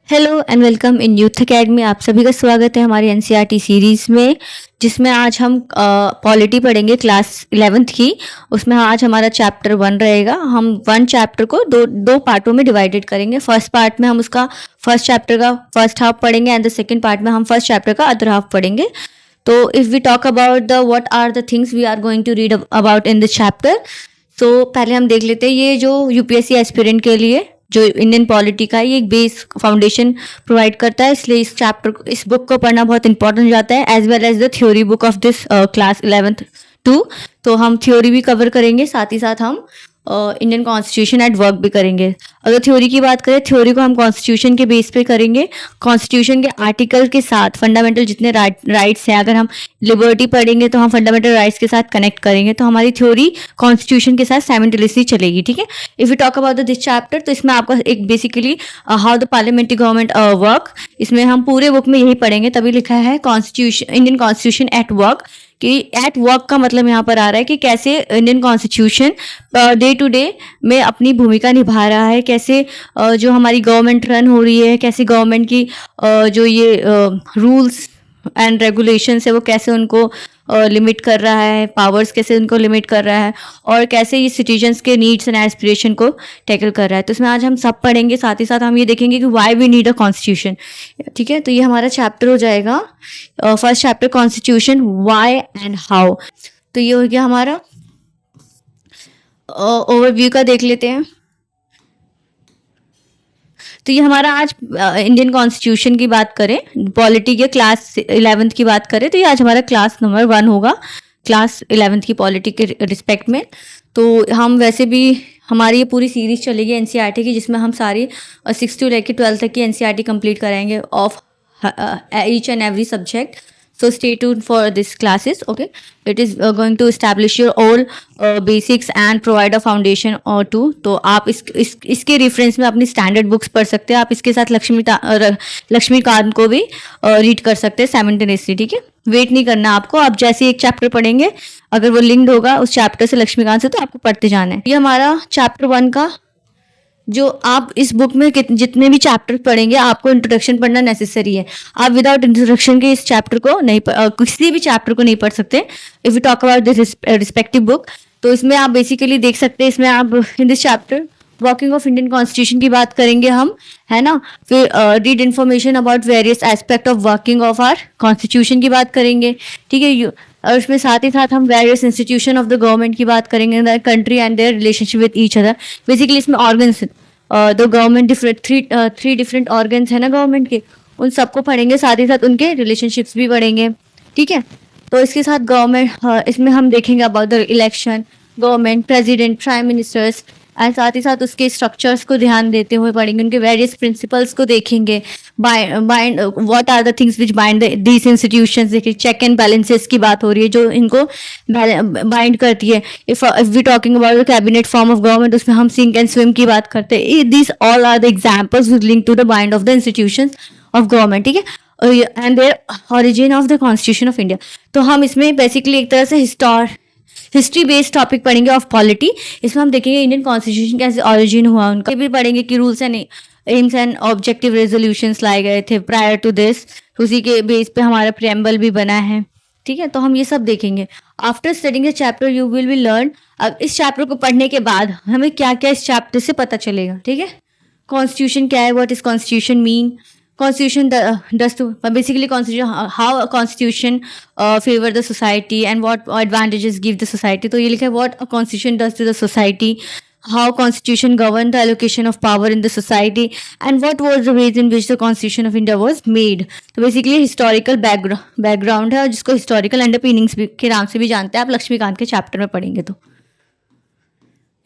Hello and welcome in youth academy. आप सभी का स्वागत है हमारी एनसीईआरटी सीरीज़ में, जिसमें आज हम पॉलिटी पढ़ेंगे क्लास 11th की। उसमें आज हमारा चैप्टर 1 रहेगा। हम वन चैप्टर को दो पार्टों में डिवाइडेड करेंगे। फर्स्ट पार्ट में हम उसका फर्स्ट चैप्टर का फर्स्ट हाफ पढ़ेंगे एंड द सेकेंड पार्ट में हम फर्स्ट चैप्टर का अदर हाफ पढ़ेंगे। तो if we talk about the what are the things we are going to read about in this chapter, तो पहले हम देख लेते हैं ये जो यूपीएससी एस्पिरेंट के लिए जो इंडियन पॉलिटी का ये एक बेस फाउंडेशन प्रोवाइड करता है, इसलिए इस बुक को पढ़ना बहुत इंपॉर्टेंट हो जाता है, as well as the theory book of this class 11th too. तो हम थ्योरी भी कवर करेंगे, साथ ही साथ हम इंडियन कॉन्स्टिट्यूशन एट वर्क भी करेंगे। अगर थ्योरी की बात करें, थ्योरी को हम कॉन्स्टिट्यूशन के बेस पे करेंगे। कॉन्स्टिट्यूशन के आर्टिकल के साथ फंडामेंटल जितने राइट्स हैं, अगर हम लिबर्टी पढ़ेंगे तो हम फंडामेंटल राइट्स के साथ कनेक्ट करेंगे, तो हमारी थ्योरी कॉन्स्टिट्यूशन के साथ साइमल्टेनियसली चलेगी। ठीक है। If you talk about this chapter, तो इसमें आपका एक basically how the parliamentary government work, इसमें हम पूरे बुक में यही पढ़ेंगे। तभी लिखा है constitution, Indian constitution at work, कि एट वर्क का मतलब यहाँ पर आ रहा है कि कैसे Indian constitution day to day में अपनी भूमिका निभा रहा है, कैसे जो हमारी गवर्नमेंट रन हो रही है, कैसे गवर्नमेंट की जो ये रूल्स एंड रेगुलेशंस है वो कैसे उनको लिमिट कर रहा है, पावर्स कैसे उनको लिमिट कर रहा है, और कैसे ये सिटीजन्स के नीड्स एंड एस्पिरेशन को टैकल कर रहा है। तो इसमें आज हम सब पढ़ेंगे, साथ ही साथ हम ये देखेंगे कि why we need a constitution. ठीक है। तो ये हमारा चैप्टर हो जाएगा first chapter, constitution why and how. तो ये हो गया हमारा ओवरव्यू का। देख लेते हैं। तो ये हमारा आज इंडियन कॉन्स्टिट्यूशन की बात करें, पॉलिटी के क्लास 11th की बात करें, तो ये आज हमारा क्लास नंबर 1 होगा क्लास 11th की पॉलिटी के रिस्पेक्ट में। तो हम वैसे भी हमारी ये पूरी सीरीज चलेगी एनसीईआरटी की, जिसमें हम सारी 6 to लेकर 12 तक की एनसीईआरटी कंप्लीट कराएंगे of each and every subject. So stay tuned for this classes. Okay, it is going to establish your all basics and provide a foundation or two. तो आप इसके रेफरेंस में अपनी स्टैंडर्ड बुक्स पढ़ सकते हैं। आप इसके साथ लक्ष्मीकांत को भी रीड कर सकते हैं साइमल्टेनियसली। ठीक है। वेट नहीं करना आपको, आप जैसे एक चैप्टर पढ़ेंगे, अगर वो लिंक्ड होगा उस चैप्टर से लक्ष्मीकांत से, तो आपको पढ़ते जाना है। ये हमारा चैप्टर 1 का, जो आप इस बुक में जितने भी चैप्टर पढ़ेंगे, आपको इंट्रोडक्शन पढ़ना नेसेसरी है। आप विदाउट इंट्रोडक्शन के इस चैप्टर को नहीं किसी भी चैप्टर को नहीं पढ़ सकते। If you talk about this respective book, तो इसमें आप बेसिकली देख सकते हैं, इसमें आप in this chapter working of Indian constitution की बात करेंगे हम, है ना। फिर read information about various aspect of working of our constitution की बात करेंगे। ठीक है। और उसमें साथ ही साथ हम various institution of the government की बात करेंगे, the country and their relationship with each other. Basically इसमें organs, the government three different organs है ना गवर्नमेंट के, उन सबको पढ़ेंगे, साथ ही साथ उनके रिलेशनशिप्स भी पढ़ेंगे। ठीक है। तो इसके साथ गवर्नमेंट, इसमें हम देखेंगे about the election, government, president, prime ministers, and साथ ही साथ उसके स्ट्रक्चर्स को ध्यान देते हुए पढ़ेंगे, उनके वेरियस प्रिंसिपल्स को देखेंगे। Bind what are the things which bind these institutions. देखिए, चेक एंड बैलेंसेस की बात हो रही है जो इनको बाइंड करती है। If we talking about the cabinet form of government, उसमें हम सिंक एंड स्विम की बात करते हैं। These all are the examples which link to the bind of the institutions of government. ठीक है। And their origin of the constitution of India. तो हम इसमें बेसिकली एक तरह से हिस्ट्री बेस्ड टॉपिक पढ़ेंगे ऑफ पॉलिटी। इसमें हम देखेंगे इंडियन कॉन्स्टिट्यूशन कैसे ओरिजिन हुआ उनका, ये भी पढ़ेंगे कि rules and AIIMS and objective resolutions लाए गए थे प्रायर टू दिस, उसी के बेस पे हमारा प्रेम्बल भी बना है। ठीक है। तो हम ये सब देखेंगे। After studying the chapter you will be learn. अब इस चैप्टर को पढ़ने के बाद हमें क्या क्या इस चैप्टर से पता चलेगा। ठीक है। कॉन्स्टिट्यूशन क्या है, what is constitution mean, Constitution does to basically constitution, how a constitution favor the society and what advantages give the society. तो ये लिखा है what a constitution does to the society, how constitution govern the allocation of power in the society, and what was the ways in which the constitution of India was made. तो basically historical background है, और जिसको historical underpinnings के नाम से भी जानते हैं आप, लक्ष्मीकांत के चैप्टर में पढ़ेंगे। तो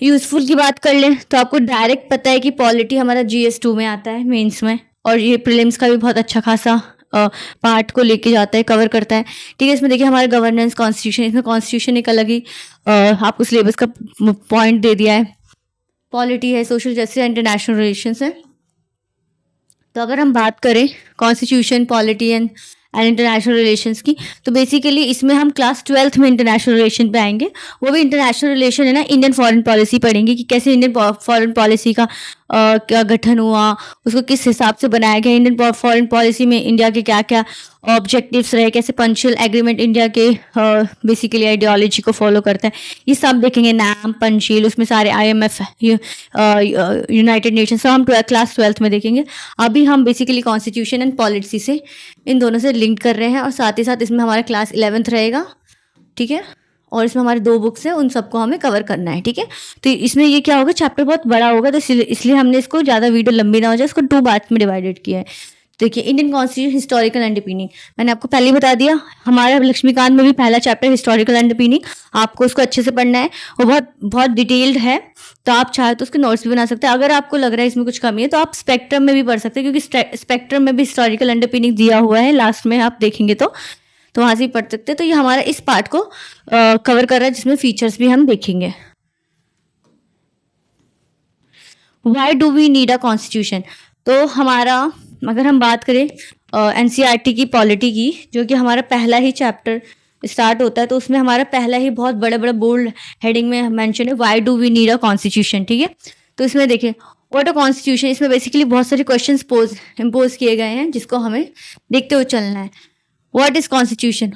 यूजफुल की बात कर लें तो आपको डायरेक्ट पता है कि पॉलिटी हमारा GS2 में आता है, मेंस में, और ये प्रीलिम्स का भी बहुत अच्छा खासा पार्ट को लेके जाता है, कवर करता है। ठीक है। इसमें देखिए हमारा गवर्नेंस, कॉन्स्टिट्यूशन, इसमें कॉन्स्टिट्यूशन एक अलग ही आपको सिलेबस का पॉइंट दे दिया है। पॉलिटी है, सोशल जस्टिस, इंटरनेशनल रिलेशंस है। तो अगर हम बात करें constitution, polity and international relations की, तो बेसिकली इसमें हम क्लास 12th में इंटरनेशनल रिलेशन पे आएंगे। वो भी इंटरनेशनल रिलेशन है ना, इंडियन फॉरेन पॉलिसी पढ़ेंगे कि कैसे इंडियन फॉरेन पॉलिसी का क्या गठन हुआ, उसको किस हिसाब से बनाया गया, इंडियन फॉरेन पॉलिसी में इंडिया के क्या क्या ऑब्जेक्टिव्स रहे, कैसे पंचुअल एग्रीमेंट इंडिया के बेसिकली आइडियोलॉजी को फॉलो करता है, ये सब देखेंगे। नाम, पंचशील, उसमें सारे IMF, यूनाइटेड नेशन, सब हम क्लास 12th में देखेंगे। अभी हम बेसिकली कॉन्स्टिट्यूशन एंड पॉलिसी से इन दोनों से लिंक कर रहे हैं, और साथ ही साथ इसमें हमारा क्लास 11th रहेगा, ठीक है। और इसमें हमारे 2 बुक्स हैं, उन सबको हमें कवर करना है, ठीक है। तो इसमें ये क्या होगा, चैप्टर बहुत बड़ा होगा, तो इसलिए हमने इसको ज़्यादा वीडियो लंबी ना हो जाए, इसको 2 पार्ट्स में डिवाइडेड किया है। देखिए, इंडियन कॉन्स्टिट्यूशन हिस्टोरिकल अंडरपिनिंग, मैंने आपको पहले ही बता दिया, हमारा लक्ष्मीकांत में भी पहला चैप्टर हिस्टोरिकल अंडरपिनिंग, आपको उसको अच्छे से पढ़ना है, वो बहुत बहुत डिटेल्ड है, तो आप चाहे तो उसके नोट्स भी बना सकते हैं। अगर आपको लग रहा है इसमें कुछ कमी है तो आप स्पेक्ट्रम में भी पढ़ सकते हैं, क्योंकि स्पेक्ट्रम में भी हिस्टोरिकल अंडरपिनिंग दिया हुआ है, लास्ट में आप देखेंगे तो वहाँ से ही पढ़ सकते हैं। तो ये हमारा इस पार्ट को कवर कर रहा है, जिसमें फीचर्स भी हम देखेंगे। Why do we need a constitution, तो हमारा अगर हम बात करें NCERT की पॉलिटी की, जो कि हमारा पहला ही चैप्टर स्टार्ट होता है, तो उसमें हमारा पहला ही बहुत बड़े बड़े बोल्ड हेडिंग में मेंशन है, why do we need a constitution, ठीक है। तो इसमें देखिए, व्हाट अ कॉन्स्टिट्यूशन, इसमें बेसिकली बहुत सारे क्वेश्चंस इम्पोज किए गए हैं, जिसको हमें देखते हुए चलना है। What is constitution,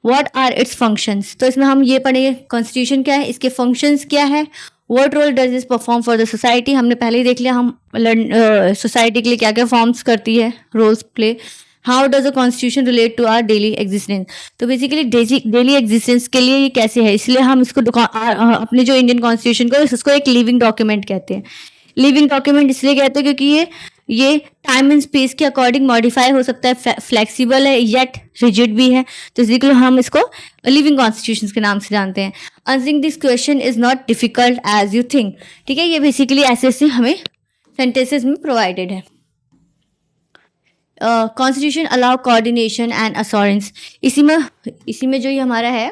what are its functions, तो इसमें हम ये पढ़ेंगे कॉन्स्टिट्यूशन क्या है, इसके फंक्शंस क्या है, what role does this perform for the society, हमने पहले ही देख लिया हम सोसाइटी के लिए क्या क्या फॉर्म्स करती है, roles play. How does a constitution relate to our daily existence, तो बेसिकली डेली एग्जिस्टेंस के लिए ये कैसे है, इसलिए हम इसको अपने जो इंडियन कॉन्स्टिट्यूशन को उसको एक लिविंग डॉक्यूमेंट कहते हैं। लिविंग डॉक्यूमेंट इसलिए कहते हैं क्योंकि ये टाइम एंड स्पेस के अकॉर्डिंग मॉडिफाई हो सकता है, फ्लेक्सिबल है, येट रिजिड भी है, तो इसलिए हम इसको लिविंग कॉन्स्टिट्यूशन के नाम से जानते हैं। Answering this question is not difficult as you think, ठीक है। ये बेसिकली ऐसे हमें सेंटेंसेस में प्रोवाइडेड है। Constitution allow coordination and assurance, इसी में जो ये हमारा है,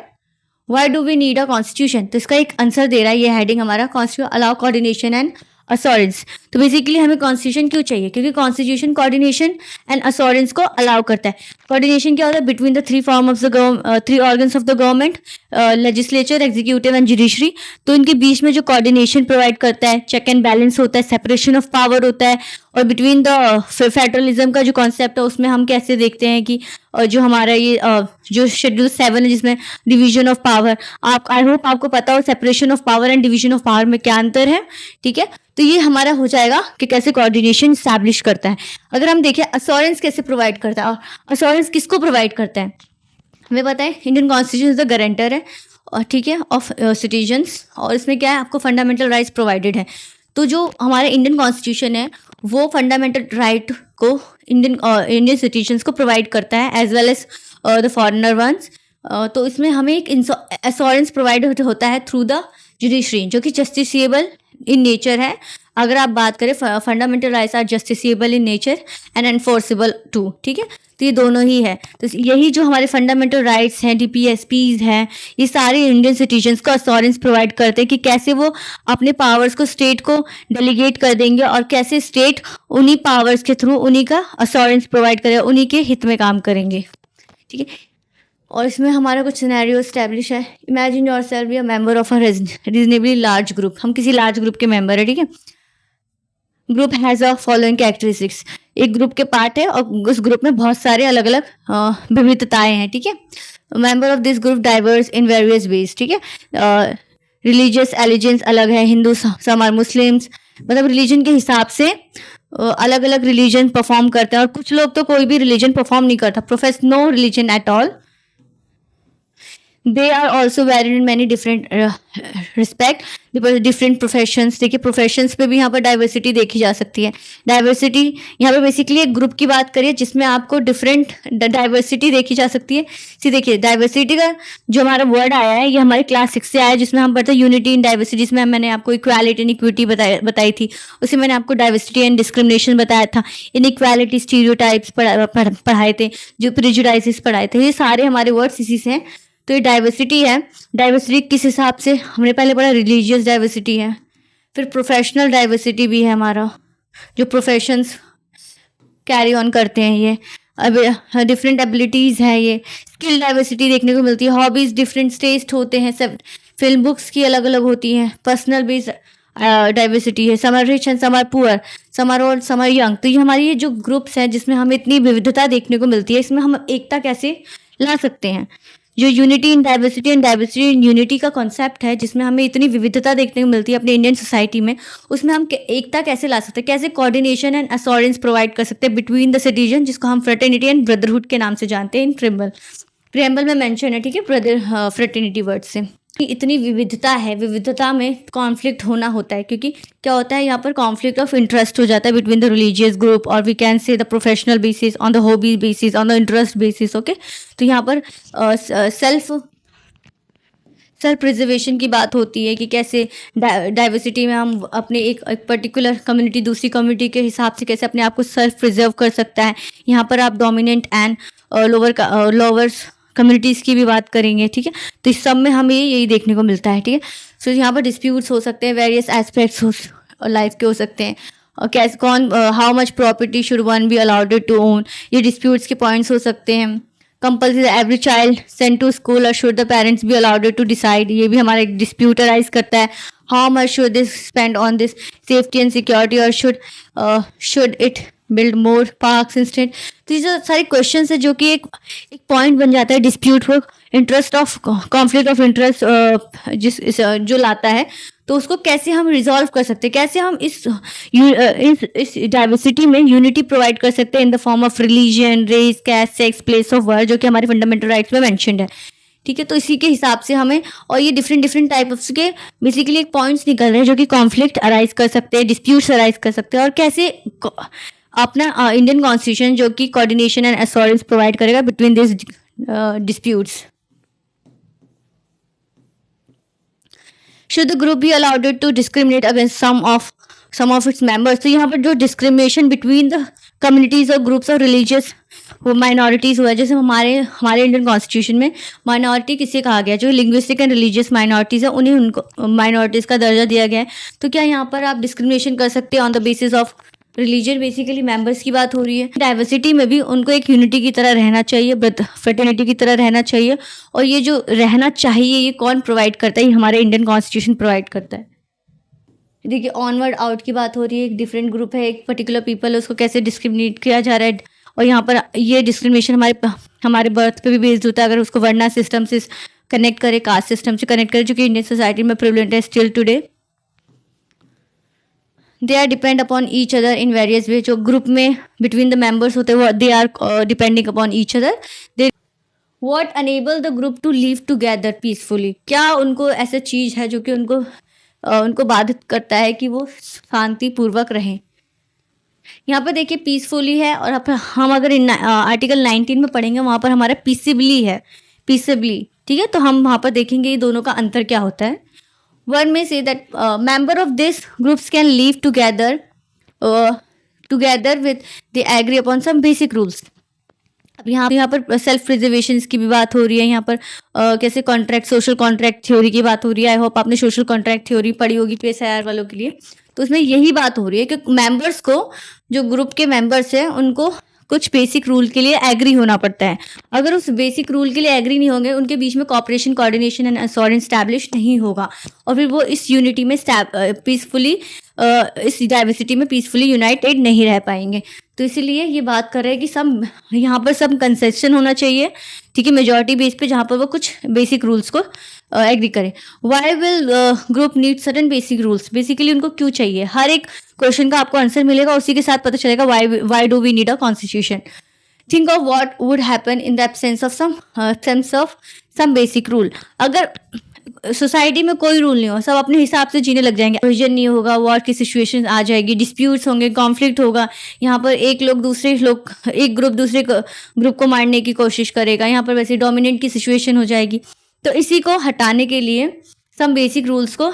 why do we need a constitution, तो इसका एक आंसर दे रहा है ये हेडिंग हमारा, कॉन्स्टिट्यूशन अलाउ कोऑर्डिनेशन एंड असोरेंस। तो बेसिकली हमें कॉन्स्टिट्यूशन क्यों चाहिए, क्योंकि कॉन्स्टिट्यूशन कोऑर्डिनेशन एंड असोरेंस को अलाउ करता है। कोऑर्डिनेशन क्या होता है, between the 3 organs of the government, legislature, executive and judiciary, तो इनके बीच में जो कोऑर्डिनेशन प्रोवाइड करता है, चेक एंड बैलेंस होता है, सेपरेशन ऑफ पावर होता है, और बिटवीन द फेडरलिज्म का जो कॉन्सेप्ट है, उसमें हम कैसे देखते हैं कि जो हमारा ये जो शेड्यूल 7 है, जिसमें division of power, I hope आपको पता हो separation of power and division of power में क्या अंतर है, ठीक है। तो ये हमारा हो जाएगा कि कैसे कोऑर्डिनेशन स्टैब्लिश करता है। अगर हम देखें असोरेंस कैसे प्रोवाइड करता है, और असोरेंस किसको प्रोवाइड करता है, हमें पता है इंडियन कॉन्स्टिट्यूशन द गारंटर है, और ठीक है, ऑफ सिटीजन्स, और इसमें क्या है, आपको फंडामेंटल राइट्स प्रोवाइडेड है। तो जो हमारे इंडियन कॉन्स्टिट्यूशन है, वो फंडामेंटल राइट को इंडियन सिटीजन्स को प्रोवाइड करता है, as well as the foreigner ones. तो इसमें हमें एक एश्योरेंस प्रोवाइड होता है थ्रू द जुडिशरी, जो कि जस्टिसिएबल इन नेचर है। अगर आप बात करें, fundamental rights are justiciable in nature and enforceable too, ठीक है। तो ये दोनों ही है। तो यही जो हमारे फंडामेंटल राइट्स हैं, DPSPs हैं, ये सारे इंडियन सिटीजन्स को अश्योरेंस प्रोवाइड करते हैं कि कैसे वो अपने पावर्स को स्टेट को डेलीगेट कर देंगे, और कैसे स्टेट उन्हीं पावर्स के थ्रू उन्हीं का अश्योरेंस प्रोवाइड करेगा, उन्हीं के हित में काम करेंगे, ठीक है। और इसमें हमारा कुछ सिनेरियो एस्टैब्लिश है। Imagine yourself be a member of a reasonably large group, हम किसी लार्ज ग्रुप के मेंबर है, ठीक है। Group has a following characteristics, एक ग्रुप के पार्ट है और उस ग्रुप में बहुत सारे अलग अलग विविधताएं हैं, ठीक है। Member of this group diverse in various ways, ठीक है। रिलीजियस एलिजेंस अलग है, हिंदू, सम आर मुस्लिम्स, मतलब रिलीजन के हिसाब से अलग अलग रिलीजन परफॉर्म करते हैं, और कुछ लोग तो कोई भी रिलीजन परफॉर्म नहीं करता, profess no religion at all. They are also varied in many different respect, different professions। देखिए प्रोफेशंस पे भी यहाँ पर डाइवर्सिटी देखी जा सकती है। डाइवर्सिटी यहाँ पे बेसिकली एक ग्रुप की बात करिए जिसमें आपको डिफरेंट डाइवर्सिटी देखी जा सकती है। सी देखिए, डाइवर्सिटी का जो हमारा वर्ड आया है, ये हमारे क्लास 6 से आया है, जिसमें हम पढ़ते हैं यूनिटी इन डाइवर्सिटी, जिसमें मैंने आपको इक्वालिटी एंड इक्विटी बताई थी। उसी मैंने आपको डाइवर्सिटी एंड डिस्क्रिमिनेशन बताया था, इनइक्वालिटी, स्टीरियोटाइप्स पढ़ाए थे, जो प्रेजुडाइसेस पढ़ाए थे, ये सारे हमारे वर्ड्स इसी से हैं। तो ये डाइवर्सिटी है। डाइवर्सिटी किस हिसाब से, हमने पहले पढ़ा रिलीजियस डाइवर्सिटी है, फिर प्रोफेशनल डाइवर्सिटी भी है हमारा, जो प्रोफेशंस कैरी ऑन करते हैं, ये अब डिफरेंट एबिलिटीज़ हैं, ये स्किल डाइवर्सिटी देखने को मिलती है। हॉबीज़ डिफरेंट टेस्ट होते हैं सब, फिल्म बुक्स की अलग अलग होती हैं, पर्सनल बेस्ड डाइवर्सिटी है, some are rich and some are poor, some are old some are young. तो ये हमारी ये जो ग्रुप्स हैं जिसमें हमें इतनी विविधता देखने को मिलती है, इसमें हम एकता कैसे ला सकते हैं। जो unity in diversity and diversity in unity का कॉन्सेप्ट है, जिसमें हमें इतनी विविधता देखने को मिलती है अपने इंडियन सोसाइटी में, उसमें हम एकता कैसे ला सकते हैं, कैसे कोऑर्डिनेशन एंड अश्योरेंस प्रोवाइड कर सकते हैं बिटवीन द सिटीजन, जिसको हम फ्रेटर्निटी एंड ब्रदरहुड के नाम से जानते हैं इन प्रेम्बल में मेंशन है, ठीक है, ब्रदर फ्रेटर्निटी वर्ड से। इतनी विविधता है, विविधता में कॉन्फ्लिक्ट होना होता है, क्योंकि क्या होता है यहाँ पर कॉन्फ्लिक्ट ऑफ इंटरेस्ट हो जाता है बिटवीन द रिलीजियस ग्रुप, और we can say the professional basis, on the hobby basis, on the interest basis. Okay, तो यहाँ पर सेल्फ प्रिजर्वेशन की बात होती है कि कैसे डाइवर्सिटी में हम अपने एक पर्टिकुलर कम्युनिटी दूसरी कम्युनिटी के हिसाब से कैसे अपने आप को सेल्फ प्रिजर्व कर सकता है। यहाँ पर आप डोमिनेंट एंड लोअर्स कम्युनिटीज़ की भी बात करेंगे, ठीक है। तो इस सब में हमें यही देखने को मिलता है, ठीक है। सो यहाँ पर डिस्प्यूट्स हो सकते हैं, वेरियस एस्पेक्ट्स लाइफ के हो सकते हैं, और कैसे कौन how much property should one be allowed to own, ये डिस्प्यूट्स के पॉइंट्स हो सकते हैं। Compulsory every child sent to school और should the parents be allowed to decide, ये भी हमारा एक डिस्प्यूट अराइज करता है। How much should this spend on this safety and security, और should it build more parks instant. तो ये जो सारे क्वेश्चंस है जो कि एक पॉइंट बन जाता है डिस्प्यूट को, interest of conflict of interest जो लाता है, तो उसको कैसे हम रिजॉल्व कर सकते हैं, कैसे हम इस डाइवर्सिटी में यूनिटी प्रोवाइड कर सकते हैं in the form of religion, race, caste, sex, place of work, जो कि हमारे फंडामेंटल राइट्स में मेंशन्ड है, ठीक है। तो इसी के हिसाब से हमें, और ये डिफरेंट टाइप्स के बेसिकली एक पॉइंट्स निकल रहे हैं जो कि कॉन्फ्लिक्ट अराइज कर सकते हैं, डिस्प्यूट्स अराइज कर सकते हैं, और कैसे अपना इंडियन कॉन्स्टिट्यूशन जो कि कोऑर्डिनेशन एंड एश्योरेंस प्रोवाइड करेगा between this disputes. Should the group be allowed to discriminate against some of its members. तो यहाँ पर जो डिस्क्रिमिनेशन बिटवीन द कम्युनिटीज और ग्रुप्स ऑफ रिलीजियस वो माइनॉरिटीज़ हुआ है, जैसे हमारे इंडियन कॉन्स्टिट्यूशन में माइनॉरिटी किसे कहा गया, जो लिंग्विस्टिक एंड रिलीजियस माइनॉरिटीज़ है उन्हें उनको माइनॉरिटीज़ का दर्जा दिया गया है। तो क्या यहाँ पर आप डिस्क्रिमिनेशन कर सकते हैं on the basis of religion, basically members की बात हो रही है। डाइवर्सिटी में भी उनको एक यूनिटी की तरह रहना चाहिए, फ्रेटर्निटी की तरह रहना चाहिए, और ये जो रहना चाहिए ये कौन प्रोवाइड करता है, ये हमारे इंडियन कॉन्स्टिट्यूशन प्रोवाइड करता है। देखिए ऑनवर्ड आउट की बात हो रही है, एक डिफरेंट ग्रुप है, एक पर्टिकुलर पीपल है, उसको कैसे डिस्क्रिमिनेट किया जा रहा है, और यहाँ पर ये डिस्क्रिमिनेशन हमारे बर्थ पे भी बेस्ड होता है। अगर उसको वर्ना सिस्टम से कनेक्ट करे, कास्ट सिस्टम से कनेक्ट करे, जो कि इंडियन सोसाइटी में प्रिवलेंट है still today. They are depend upon each other in various way, जो ग्रुप में बिटवीन द मेंबर्स होते हैं वो they are depending upon each other. They what enable the group to live together peacefully, क्या उनको ऐसा चीज़ है जो कि उनको बाधित करता है कि वो शांतिपूर्वक रहें। यहाँ पर देखिए पीसफुली है, और हम अगर आर्टिकल 19 में पढ़ेंगे वहाँ पर हमारा पीसबली है, पीसबली, ठीक है। तो हम वहाँ पर देखेंगे ये दोनों का अंतर क्या होता है। One may say that member of this groups can live together with they agree upon some basic rules. अब यहाँ पर सेल्फ प्रिजर्वेशन की भी बात हो रही है, यहाँ पर कैसे कॉन्ट्रैक्ट, सोशल कॉन्ट्रैक्ट थ्योरी की बात हो रही है। आई होप आपने सोशल कॉन्ट्रैक्ट थ्योरी पढ़ी होगी PSIR वालों के लिए। तो उसमें यही बात हो रही है कि मेंबर्स को, जो ग्रुप के मेंबर्स हैं उनको कुछ बेसिक रूल के लिए एग्री होना पड़ता है। अगर उस बेसिक रूल के लिए एग्री नहीं होंगे, उनके बीच में cooperation, coordination and assurance establish नहीं होगा, और फिर वो इस यूनिटी में पीसफुली, इस डाइवर्सिटी में पीसफुली यूनाइटेड नहीं रह पाएंगे। तो इसीलिए ये बात कर रहे हैं कि सब यहाँ पर सब कंसेशन होना चाहिए, ठीक है, मेजॉरिटी बेस पे, जहाँ पर वो कुछ बेसिक रूल्स को एग्री करें। Why will group need certain basic rules, basically उनको क्यों चाहिए, हर एक क्वेश्चन का आपको आंसर मिलेगा, उसी के साथ पता चलेगा why do we need a constitution. Think of what would happen in the absence of some basic rule. अगर सोसाइटी में कोई रूल नहीं हो, सब अपने हिसाब से जीने लग जाएंगे, विजन नहीं होगा, वॉर की सिचुएशन आ जाएगी, डिस्प्यूट्स होंगे, कॉन्फ्लिक्ट होगा, यहाँ पर एक ग्रुप दूसरे ग्रुप को मारने की कोशिश करेगा, यहाँ पर वैसे डोमिनेंट की सिचुएशन हो जाएगी। तो इसी को हटाने के लिए सम बेसिक रूल्स को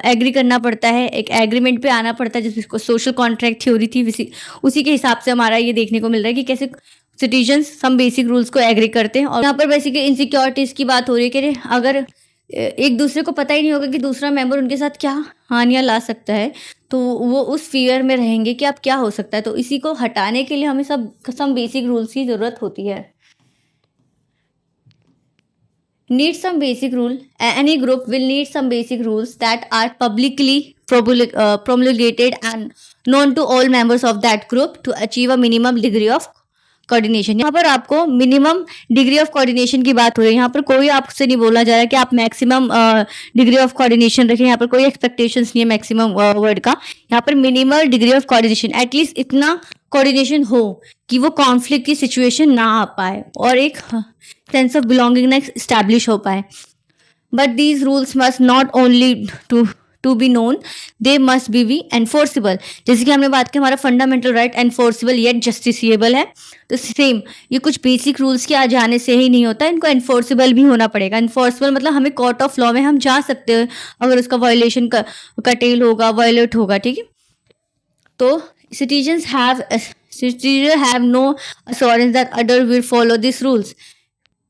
एग्री करना पड़ता है, एक एग्रीमेंट पे आना पड़ता है, जिसको सोशल कॉन्ट्रैक्ट थ्योरी थी, उसी के हिसाब से हमारा ये देखने को मिल रहा है कि कैसे सिटीजन्स सम बेसिक रूल्स को एग्री करते हैं। और यहाँ पर बेसिकली इनसिक्योरिटीज़ की बात हो रही है कि अगर एक दूसरे को पता ही नहीं होगा कि दूसरा मेंबर उनके साथ क्या हानियाँ ला सकता है, तो वो उस फियर में रहेंगे कि अब क्या हो सकता है। तो इसी को हटाने के लिए हमें सम बेसिक रूल्स की ज़रूरत होती है। need some basic rule. Any group will need some basic rules that are publicly promulgated and known to all members of that group to achieve a minimum degree of coordination. यहाँ पर आपको minimum degree of coordination की बात हो रही है. यहाँ पर कोई आपसे नहीं बोला जा रहा है कि आप मैक्सिमम डिग्री ऑफ कोऑर्डिनेशन रखें. यहाँ पर कोई एक्सपेक्टेशंस नहीं है मैक्सिमम वर्ड का. यहाँ पर minimal degree of coordination, at least इतना कोऑर्डिनेशन हो कि वो कॉन्फ्लिक्ट की सिचुएशन ना आ पाए और एक सेंस ऑफ बिलोंगिंगनेस स्टैब्लिश हो पाए. But these rules must not only to be known, they must be enforceable. जैसे कि हमने बात की हमारा fundamental right enforceable yet justiciable है, तो सेम ये कुछ बेसिक रूल्स के आ जाने से ही नहीं होता, इनको एनफोर्सेबल भी होना पड़ेगा. एनफोर्सेबल मतलब हमें कोर्ट ऑफ लॉ में हम जा सकते हैं अगर उसका वायलेशन कटेल होगा, वायलेट होगा. ठीक है, तो citizens have no assurance that others will follow these rules.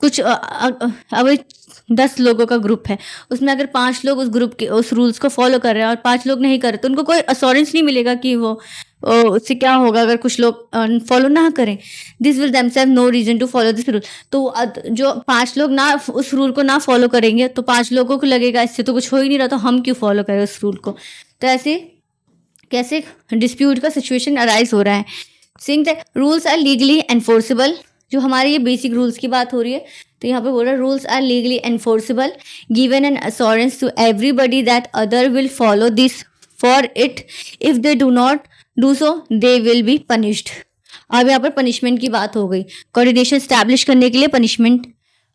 कुछ अब 10 लोगों का ग्रुप है, उसमें अगर 5 लोग उस ग्रुप के उस रूल्स को फॉलो कर रहे हैं और 5 लोग नहीं कर रहे, तो उनको कोई अश्योरेंस नहीं मिलेगा कि वो उससे क्या होगा अगर कुछ लोग फॉलो ना करें. This will themselves no reason to follow this rule. तो जो 5 लोग ना उस रूल को ना फॉलो करेंगे तो 5 लोगों को लगेगा इससे तो कुछ हो ही नहीं रहा, तो हम क्यों फॉलो करें उस रूल को. तो ऐसे कैसे डिस्प्यूट का सिचुएशन अराइज हो रहा है. Saying that rules are legally enforceable. जो हमारे ये बेसिक रूल्स की बात हो रही है, तो यहाँ पे बोल रहा है rules are legally enforceable, given an assurance to everybody that other will follow this for it. If they do not do so they will be punished. अब यहाँ पर पनिशमेंट की बात हो गई, कोऑर्डिनेशन स्टैब्लिश करने के लिए पनिशमेंट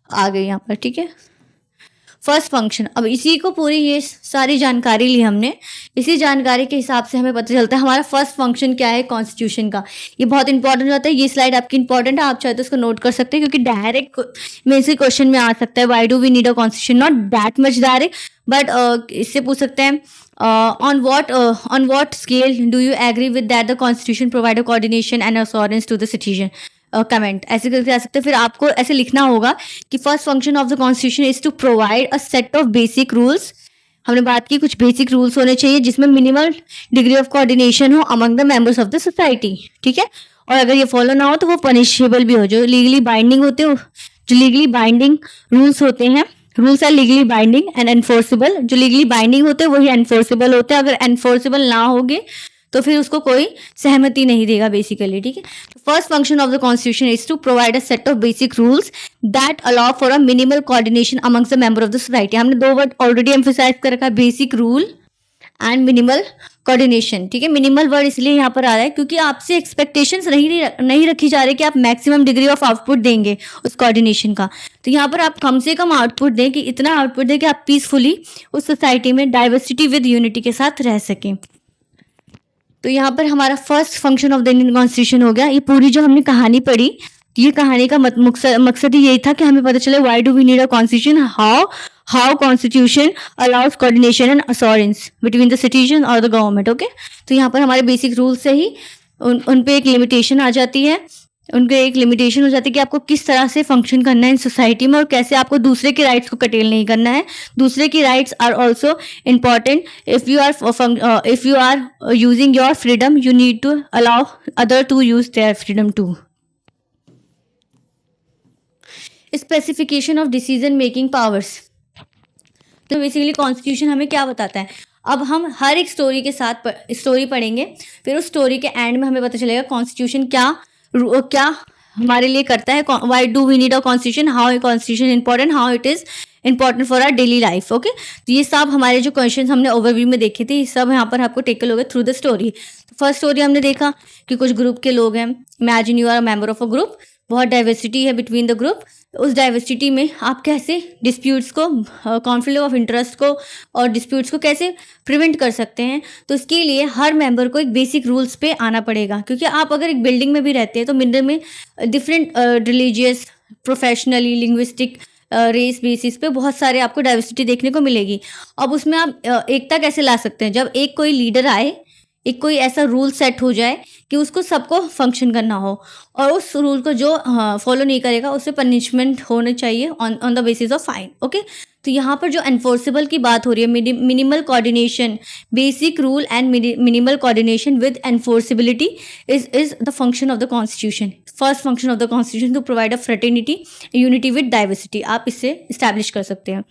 आ गई यहाँ पर. ठीक है, फर्स्ट फंक्शन. अब इसी को पूरी ये सारी जानकारी ली हमने, इसी जानकारी के हिसाब से हमें पता चलता है हमारा फर्स्ट फंक्शन क्या है कॉन्स्टिट्यूशन का. ये बहुत इंपॉर्टेंट होता है, ये स्लाइड आपकी इंपॉर्टेंट है, आप चाहे तो इसको नोट कर सकते हैं क्योंकि डायरेक्ट में से क्वेश्चन में आ सकता है. Why do we need a constitution, not that much direct, but इससे पूछ सकते हैं on what scale do you agree with that the constitution provide a coordination and assurance to the citizen. Comment ऐसे करके आ सकते हैं. फिर आपको ऐसे लिखना होगा कि first function of the constitution is to provide a set of basic rules. हमने बात की कुछ बेसिक रूल्स होने चाहिए जिसमें मिनिमल डिग्री ऑफ कोऑर्डिनेशन हो among the members of the society. ठीक है, और अगर ये फॉलो ना हो तो वो पनिशेबल भी हो. जो लीगली बाइंडिंग होते हो, जो लीगली बाइंडिंग रूल्स होते हैं, rules are legally binding and enforceable. जो लीगली बाइंडिंग होते हैं वही एनफोर्सेबल होते हैं. अगर एनफोर्सेबल ना होगे तो फिर उसको कोई सहमति नहीं देगा बेसिकली. ठीक है, first function of the constitution is to provide a set of basic rules that allow for a minimal coordination amongst the member of the society. हमने 2 वर्ड ऑलरेडी एम्फसाइज कर रखा है, basic rule and minimal coordination. ठीक है, minimal word इसलिए यहाँ पर आ रहा है क्योंकि आपसे एक्सपेक्टेशंस नहीं रखी जा रही कि आप मैक्सिमम डिग्री ऑफ आउटपुट देंगे उस कोऑर्डिनेशन का. तो यहाँ पर आप कम से कम आउटपुट दें कि इतना आउटपुट दें कि आप पीसफुली उस सोसाइटी में डाइवर्सिटी विद यूनिटी के साथ रह सकें. तो यहाँ पर हमारा first function of the Indian constitution हो गया. ये पूरी जो हमने कहानी पढ़ी, ये कहानी का मकसद ही यही था कि हमें पता चले why do we need a constitution, how constitution allows coordination and assurance between the citizen और द गवर्नमेंट. ओके, तो यहाँ पर हमारे बेसिक रूल से ही उन पे एक लिमिटेशन आ जाती है, उनके एक लिमिटेशन हो जाती है कि आपको किस तरह से फंक्शन करना है इन सोसाइटी में और कैसे आपको दूसरे के राइट्स को कटेल नहीं करना है. दूसरे की rights are also important. If you are using your freedom you need to allow other to use their freedom too. Specification of decision making powers. तो बेसिकली कॉन्स्टिट्यूशन हमें क्या बताता है. अब हम हर एक स्टोरी के साथ स्टोरी पढ़ेंगे, फिर उस स्टोरी के एंड में हमें पता चलेगा कॉन्स्टिट्यूशन क्या हमारे लिए करता है. Why do we need a constitution, how a constitution important, how it is important for our daily life. Okay, तो ये सब हमारे जो क्वेश्चन हमने ओवरव्यू में देखे थे, ये सब यहाँ पर आपको टेकल हो गए through the story. First story हमने देखा कि कुछ ग्रुप के लोग हैं. Imagine you are a member of a group, बहुत डाइवर्सिटी है बिटवीन द ग्रुप. उस डाइवर्सिटी में आप कैसे डिस्प्यूट्स को, कॉन्फ्लिक्ट ऑफ इंटरेस्ट को और डिस्प्यूट्स को कैसे प्रिवेंट कर सकते हैं. तो इसके लिए हर मेंबर को एक बेसिक रूल्स पे आना पड़ेगा, क्योंकि आप अगर एक बिल्डिंग में भी रहते हैं तो बिल्डिंग में different religious, professionally, linguistic, race basis पे बहुत सारे आपको डाइवर्सिटी देखने को मिलेगी. अब उसमें आप एकता कैसे ला सकते हैं. जब एक कोई लीडर आए, एक कोई ऐसा रूल सेट हो जाए कि उसको सबको फंक्शन करना हो, और उस रूल को जो फॉलो नहीं करेगा उसे पनिशमेंट होनी चाहिए on the basis of fine. Okay, तो यहाँ पर जो एनफोर्सेबल की बात हो रही है, minimal coordination, basic rule and minimal coordination with enforceability is the function of the constitution. First function of the constitution to provide a fraternity unity with diversity, आप इससे इस्टेब्लिश कर सकते हैं।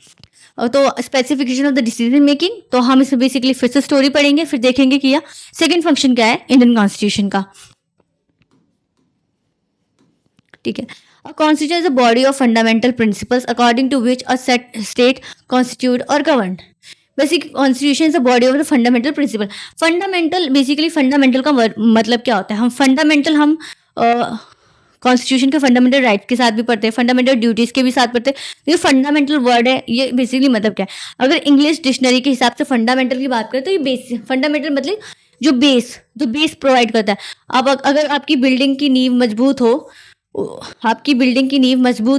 तो specification of the decision making, तो हम इसमें basically फिर से स्टोरी पढ़ेंगे, फिर देखेंगे कि सेकंड फंक्शन क्या है इंडियन कॉन्स्टिट्यूशन का। ठीक है, a constitution is a body of fundamental principles according to which a set state constitute or governed. Basic constitution is a body of the fundamental principle. Fundamental, basically fundamental का मतलब क्या होता है, हम fundamental, हम कॉन्स्टिट्यूशन के fundamental rights के साथ भी पढ़ते हैं, फंडामेंटल ड्यूटीज के भी साथ पढ़ते हैं। ये फंडामेंटल वर्ड है, ये बेसिकली मतलब क्या है, अगर इंग्लिश डिक्शनरी के हिसाब से फंडामेंटल की बात करें तो ये बेसिक फंडामेंटल मतलब जो बेस प्रोवाइड करता है। अब अगर आपकी बिल्डिंग की नींव मजबूत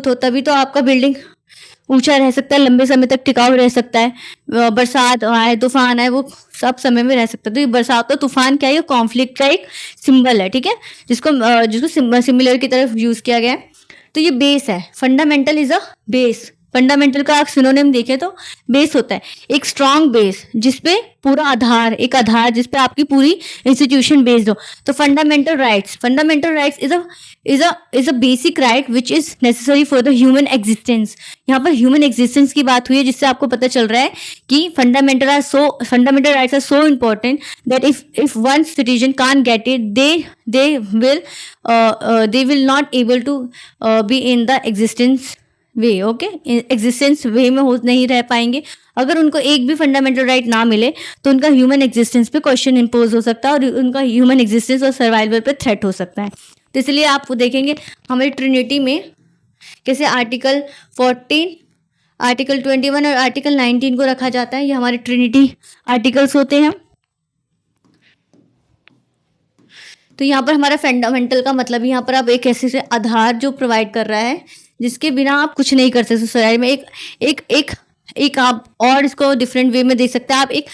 हो, तभी तो आपका बिल्डिंग ऊंचा रह सकता है, लंबे समय तक टिकाऊ रह सकता है, बरसात आए तूफान आए वो सब समय में रह सकता है। तो ये बरसात और तूफान क्या है, ये कॉन्फ्लिक्ट का एक सिंबल है, ठीक है, जिसको सिमिलर की तरफ यूज किया गया है। तो ये बेस है, fundamental is a base. Fundamental का आप सिनोनिम देखें तो बेस होता है, एक स्ट्रॉन्ग बेस जिसपे पूरा आधार, एक आधार जिसपे आपकी पूरी इंस्टीट्यूशन बेस्ड हो। तो fundamental rights is a basic right which is necessary for the human existence. यहाँ पर ह्यूमन एग्जिस्टेंस की बात हुई है, जिससे आपको पता चल रहा है कि fundamental rights are so important that if one citizen can't get it, they will not able to be in the existence way. Okay, existence way में हो नहीं रह पाएंगे। अगर उनको एक भी फंडामेंटल राइट ना मिले तो उनका ह्यूमन एग्जिस्टेंस पे क्वेश्चन इम्पोज हो सकता है और उनका ह्यूमन एग्जिस्टेंस और सर्वाइवल पे थ्रेट हो सकता है। तो इसलिए आप देखेंगे हमारी ट्रिनिटी में कैसे आर्टिकल 14, आर्टिकल 21 और आर्टिकल 19 को रखा जाता है। ये हमारे ट्रिनिटी आर्टिकल्स होते हैं। तो यहाँ पर हमारा फंडामेंटल का मतलब, यहाँ पर आप एक ऐसे से आधार जो प्रोवाइड कर रहा है जिसके बिना आप कुछ नहीं कर सकते सोसाइटी में। एक आप और इसको डिफरेंट वे में देख सकते हैं, आप एक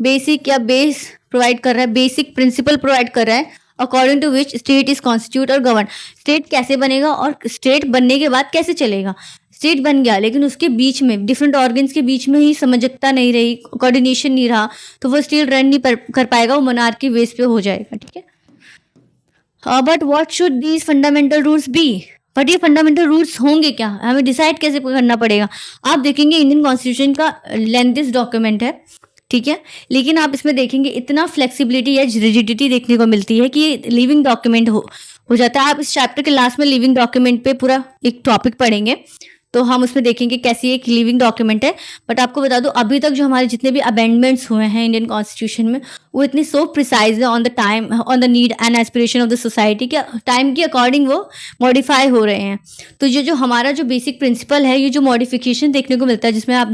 बेसिक या बेस प्रोवाइड कर रहा है, बेसिक प्रिंसिपल प्रोवाइड कर रहा है according to which state is constitute और गवर्न। स्टेट कैसे बनेगा और स्टेट बनने के बाद कैसे चलेगा। स्टेट बन गया लेकिन उसके बीच में डिफरेंट ऑर्गन्स के बीच में ही समझता नहीं रही, कोऑर्डिनेशन नहीं रहा, तो वो स्टेट रन नहीं कर पाएगा, वो मोनार्की बेस पे हो जाएगा। ठीक है, but what should these fundamental rules be. But ये फंडामेंटल रूल्स होंगे क्या, हमें डिसाइड कैसे करना पड़ेगा। आप देखेंगे इंडियन कॉन्स्टिट्यूशन का लेंथीस्ट डॉक्यूमेंट है, ठीक है, लेकिन आप इसमें देखेंगे इतना फ्लेक्सिबिलिटी या रिजिडिटी देखने को मिलती है कि ये लिविंग डॉक्यूमेंट हो जाता है। आप इस चैप्टर के लास्ट में लिविंग डॉक्यूमेंट पे पूरा एक टॉपिक पढ़ेंगे, तो हम उसमें देखेंगे कैसी एक लिविंग डॉक्यूमेंट है। बट आपको बता दूं, अभी तक जो हमारे जितने भी अमेंडमेंट्स हुए हैं इंडियन कॉन्स्टिट्यूशन में, वो इतनी सो प्रिसाइज है on the time, on the need and aspiration of the society, कि टाइम के अकॉर्डिंग वो मॉडिफाई हो रहे हैं। तो ये जो हमारा जो बेसिक प्रिंसिपल है, ये जो मॉडिफिकेशन देखने को मिलता है, जिसमें आप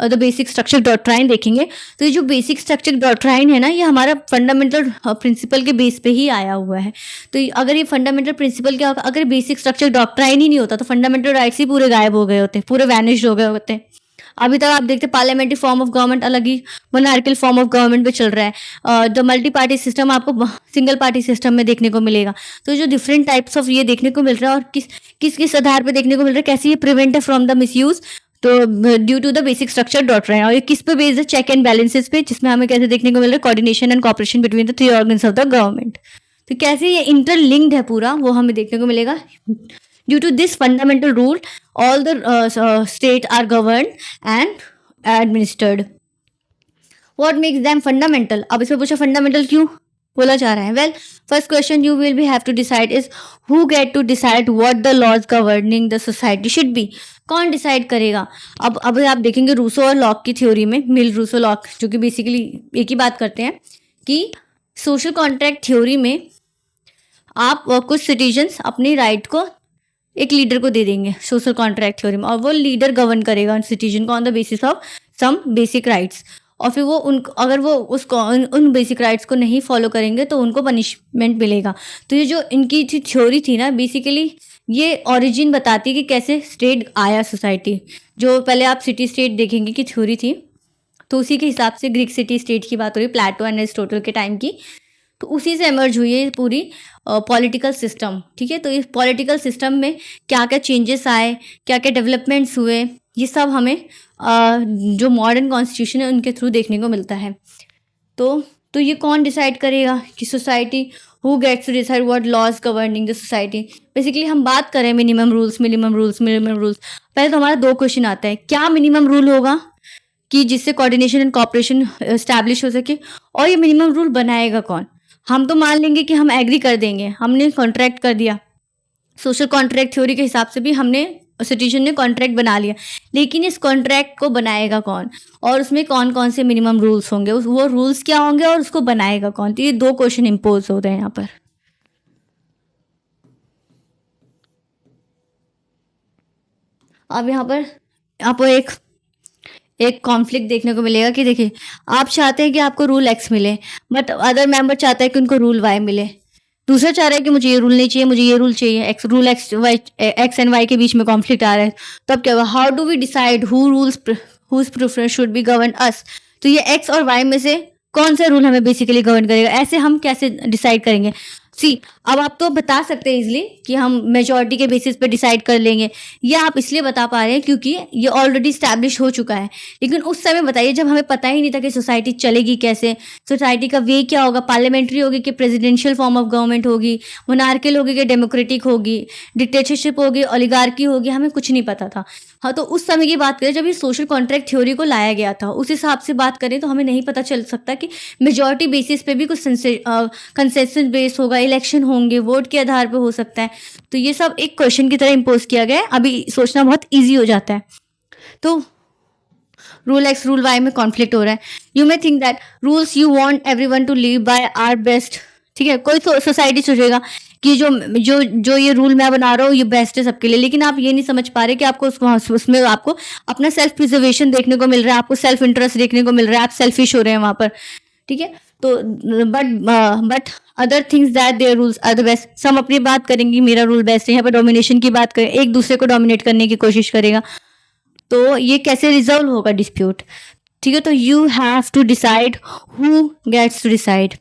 द बेसिक स्ट्रक्चर डॉक्ट्राइन देखेंगे, तो ये जो बेसिक स्ट्रक्चर डॉक्ट्राइन है ना, ये हमारा फंडामेंटल प्रिंसिपल के बेस पे ही आया हुआ है। तो अगर ये फंडामेंटल प्रिंसिपल क्या होगा, अगर बेसिक स्ट्रक्चर डॉक्ट्राइन ही नहीं होता तो फंडामेंटल राइट्स ही पूरे गायब हो गए होते, पूरे वैनिश्ड हो गए होते। अभी तक आप देखते पार्लियामेंट्री फॉर्म ऑफ गवर्नमेंट अलग ही मोनार्कियल फॉर्म ऑफ गवर्नमेंट पे चल रहा है। द मल्टी पार्टी सिस्टम आपको सिंगल पार्टी सिस्टम में देखने को मिलेगा। तो जो डिफरेंट टाइप्स ऑफ ये देखने को मिल रहा है और किस आधार पे देखने को मिल रहा है, कैसे ये प्रिवेंट है फ्रॉम द मिसयूज, तो due to the basic structure doctrine. और ये किस पे बेस्ड है, चेक एंड बैलेंसेस पे, जिसमें हमें कैसे देखने को मिल रहा है coordination and cooperation between the three organs of the government. तो कैसे ये इंटरलिंक्ड है पूरा, वो हमें देखने को मिलेगा। Due to this fundamental rule all the state are governed and administered. What makes them fundamental. अब इसमें पूछा फंडामेंटल क्यों बोला जा रहा है। Well, first question you will be have to decide is who get to decide what the laws governing the society should be. कौन decide करेगा। अब आप देखेंगे रूसो और लॉक की थ्योरी में, मिल रूसो लॉक, जो कि बेसिकली एक ही बात करते हैं कि सोशल कॉन्ट्रैक्ट थ्योरी में आप कुछ सिटीजन्स अपनी राइट को एक लीडर को दे देंगे सोशल कॉन्ट्रैक्ट थ्योरी में, और वो लीडर गवर्न करेगा उन सिटीजन को on the basis of some basic rights. और फिर वो अगर वो उन बेसिक राइट्स को नहीं फॉलो करेंगे तो उनको पनिशमेंट मिलेगा। तो ये जो इनकी थ्योरी थी ना, बेसिकली ये ओरिजिन बताती है कि कैसे स्टेट आया सोसाइटी। जो पहले आप सिटी स्टेट देखेंगे कि थ्योरी थी, तो उसी के हिसाब से ग्रीक सिटी स्टेट की बात हो रही है, प्लेटो एंड एरिस्टोटल के टाइम की। तो उसी से इमर्ज हुई है पूरी पॉलिटिकल सिस्टम। ठीक है, तो इस पॉलिटिकल सिस्टम में क्या क्या चेंजेस आए, क्या क्या डेवलपमेंट्स हुए, ये सब हमें जो मॉडर्न कॉन्स्टिट्यूशन है उनके थ्रू देखने को मिलता है। तो ये कौन डिसाइड करेगा कि society, who gets to decide what laws governing the society. Basically हम बात करें मिनिमम रूल्स। पहले तो हमारा 2 क्वेश्चन आता है, क्या मिनिमम रूल होगा कि जिससे कोऑर्डिनेशन एंड कॉपरेशन एस्टैब्लिश हो सके, और ये मिनिमम रूल बनाएगा कौन। हम तो मान लेंगे कि हम एग्री कर देंगे, हमने कॉन्ट्रैक्ट कर दिया, सोशल कॉन्ट्रैक्ट थ्योरी के हिसाब से भी हमने, सिटीजन ने कॉन्ट्रैक्ट बना लिया, लेकिन इस कॉन्ट्रैक्ट को बनाएगा कौन, और उसमें कौन कौन से मिनिमम रूल्स होंगे, वो रूल्स क्या होंगे और उसको बनाएगा कौन। तो ये 2 क्वेश्चन इम्पोज हो रहे हैं यहाँ पर। अब यहाँ पर आपको एक कॉन्फ्लिक्ट देखने को मिलेगा कि देखिए, आप चाहते हैं कि आपको रूल एक्स मिले, बट अदर मेंबर चाहता है कि उनको रूल वाई मिले। दूसरा चाह रहा है कि मुझे ये रूल नहीं चाहिए, मुझे ये रूल चाहिए। एक्स एंड वाई के बीच में कॉन्फ्लिक्ट आ रहा है। तो अब क्या होगा, how do we decide whose preference should be govern us. तो ये एक्स और वाई में से कौन सा रूल हमें बेसिकली गवर्न करेगा, ऐसे हम कैसे डिसाइड करेंगे। अब आप तो बता सकते हैं इजली कि हम मेजॉरिटी के बेसिस पे डिसाइड कर लेंगे, ये आप इसलिए बता पा रहे हैं क्योंकि ये ऑलरेडी स्टैब्लिश हो चुका है। लेकिन उस समय बताइए जब हमें पता ही नहीं था कि सोसाइटी चलेगी कैसे, सोसाइटी का वे क्या होगा, पार्लियामेंट्री होगी कि प्रेसिडेंशियल फॉर्म ऑफ गवर्नमेंट होगी, मोनार्कियल होगी कि डेमोक्रेटिक होगी, डिक्टेटरशिप होगी, ओलिगार्की होगी, हमें कुछ नहीं पता था। हाँ, तो उस समय की बात करें जब ये सोशल कॉन्ट्रैक्ट थ्योरी को लाया गया था, उस हिसाब से बात करें तो हमें नहीं पता चल सकता कि मेजॉरिटी बेसिस पे भी कुछ कंसेंसस बेस होगा, इलेक्शन होंगे, वोट के आधार पे हो सकता है। तो ये सब एक क्वेश्चन की तरह इम्पोज किया गया है, अभी सोचना बहुत ईजी हो जाता है। तो रूल एक्स रूल वाई में कॉन्फ्लिक्ट हो रहा है। You may think that rules you want everyone to live by are best. ठीक है, कोई सोसाइटी सोचेगा कि जो ये रूल मैं बना रहा हूँ ये बेस्ट है सबके लिए, लेकिन आप ये नहीं समझ पा रहे कि आपको उसमें आपको अपना सेल्फ प्रिजर्वेशन देखने को मिल रहा है, आपको सेल्फ इंटरेस्ट देखने को मिल रहा है, आप सेल्फिश हो रहे हैं वहां पर। ठीक है, तो but other things that their rules are the best. हम अपनी बात करेंगे मेरा रूल बेस्ट है, यहाँ पर डोमिनेशन की बात करें, एक दूसरे को डोमिनेट करने की कोशिश करेगा। तो ये कैसे रिजॉल्व होगा डिस्प्यूट। ठीक है, तो you have to decide who gets to decide.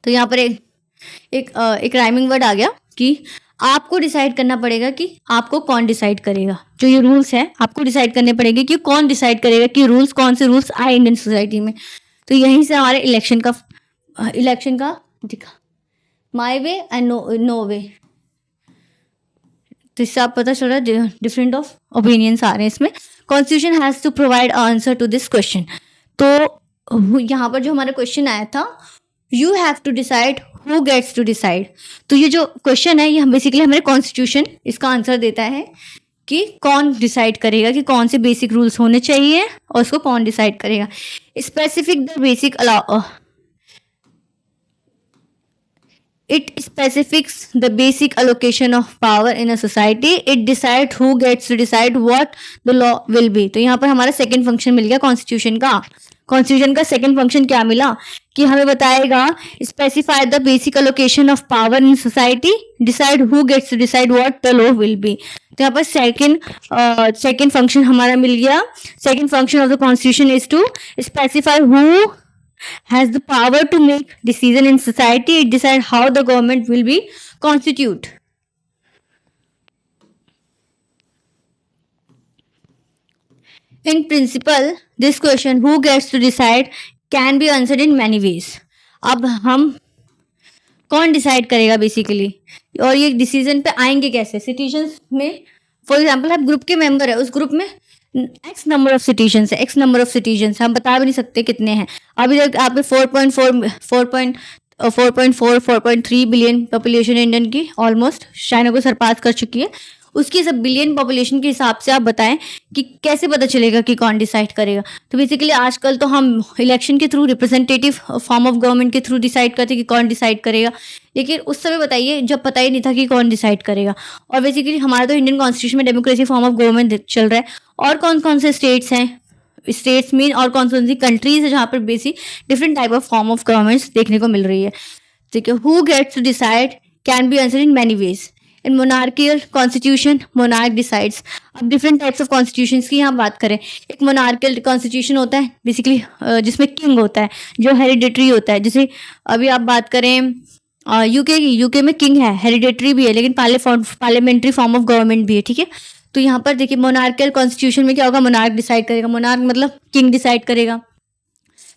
तो यहाँ पर एक राइमिंग वर्ड आ गया कि आपको डिसाइड करना पड़ेगा कि आपको कौन डिसाइड करेगा। जो ये रूल्स हैं आपको डिसाइड करने पड़ेंगे कि कौन डिसाइड करेगा कि रूल्स, कौन से रूल्स आए इंडियन सोसाइटी में। तो यहीं से हमारे इलेक्शन का दिखा, माई वे एंड नो वे। तो इससे आप पता चल रहा है डिफरेंट ऑफ ओपिनियंस आ रहे हैं इसमें। Constitution has to provide answer to this question. तो यहाँ पर जो हमारा क्वेश्चन आया था, you have to decide who gets to decide. तो ये जो क्वेश्चन है ये बेसिकली हमारे कॉन्स्टिट्यूशन इसका आंसर देता है कि कौन डिसाइड करेगा कि कौन से बेसिक रूल्स होने चाहिए और उसको कौन डिसाइड करेगा। Specific the basic It specifies the basic allocation of power in a society. It decides who gets to decide what the law will be. तो यहाँ पर हमारा सेकेंड फंक्शन मिल गया कॉन्स्टिट्यूशन का। कॉन्स्टिट्यूशन का सेकेंड फंक्शन क्या मिला कि हमें बताएगा specify the basic allocation of power in society, decide who gets to decide what the law will be. तो यहाँ पर सेकेंड फंक्शन हमारा मिल गया। Second function of the constitution is to specify who has the power to make decision in society. It decide how the government will be constitute. In principle, this question who gets to decide can be answered in many ways. अब हम कौन decide करेगा basically, और ये decision पे आएंगे कैसे citizens में। फॉर एग्जाम्पल आप ग्रुप के मेंबर है, उस ग्रुप में एक्स नंबर ऑफ सिटीजन्स है, एक्स नंबर ऑफ सिटीजन्स हम बता भी नहीं सकते कितने हैं। अभी तक आपके 4.3 बिलियन पॉपुलेशन इंडियन की ऑलमोस्ट चाइना को सरपास कर चुकी है। उसकी सब बिलियन पॉपुलेशन के हिसाब से आप बताएं कि कैसे पता चलेगा कि कौन डिसाइड करेगा। तो बेसिकली आजकल तो हम इलेक्शन के through, representative form of government के थ्रू डिसाइड करते कि कौन डिसाइड करेगा, लेकिन उस समय बताइए जब पता ही नहीं था कि कौन डिसाइड करेगा। और बेसिकली हमारा तो इंडियन कॉन्स्टिट्यूशन में डेमोक्रेसी फॉर्म ऑफ गवर्नमेंट चल रहा है। और कौन कौन से स्टेट्स हैं, स्टेट्स मीन और कौन सी कंट्रीज है जहाँ पर basic different type of form of governments देखने को मिल रही है। ठीक है, who gets to decide can be answer in many ways. In monarchial constitution monarch decides. अब डिफरेंट टाइप्स ऑफ कॉन्स्टिट्यूशंस की यहाँ बात करें, एक मोनार्कियल कॉन्स्टिट्यूशन होता है बेसिकली जिसमें किंग होता है जो हेरिडिटरी होता है। जैसे अभी आप बात करें यूके में किंग है, हेरिडिटरी भी है, लेकिन पार्लियामेंट्री फॉर्म ऑफ गवर्नमेंट भी है, ठीक है। तो यहाँ पर देखिए मोनार्कियल कॉन्स्टिट्यूशन में क्या होगा, मोनार्क डिसाइड करेगा, मोनार्क मतलब किंग डिसाइड करेगा।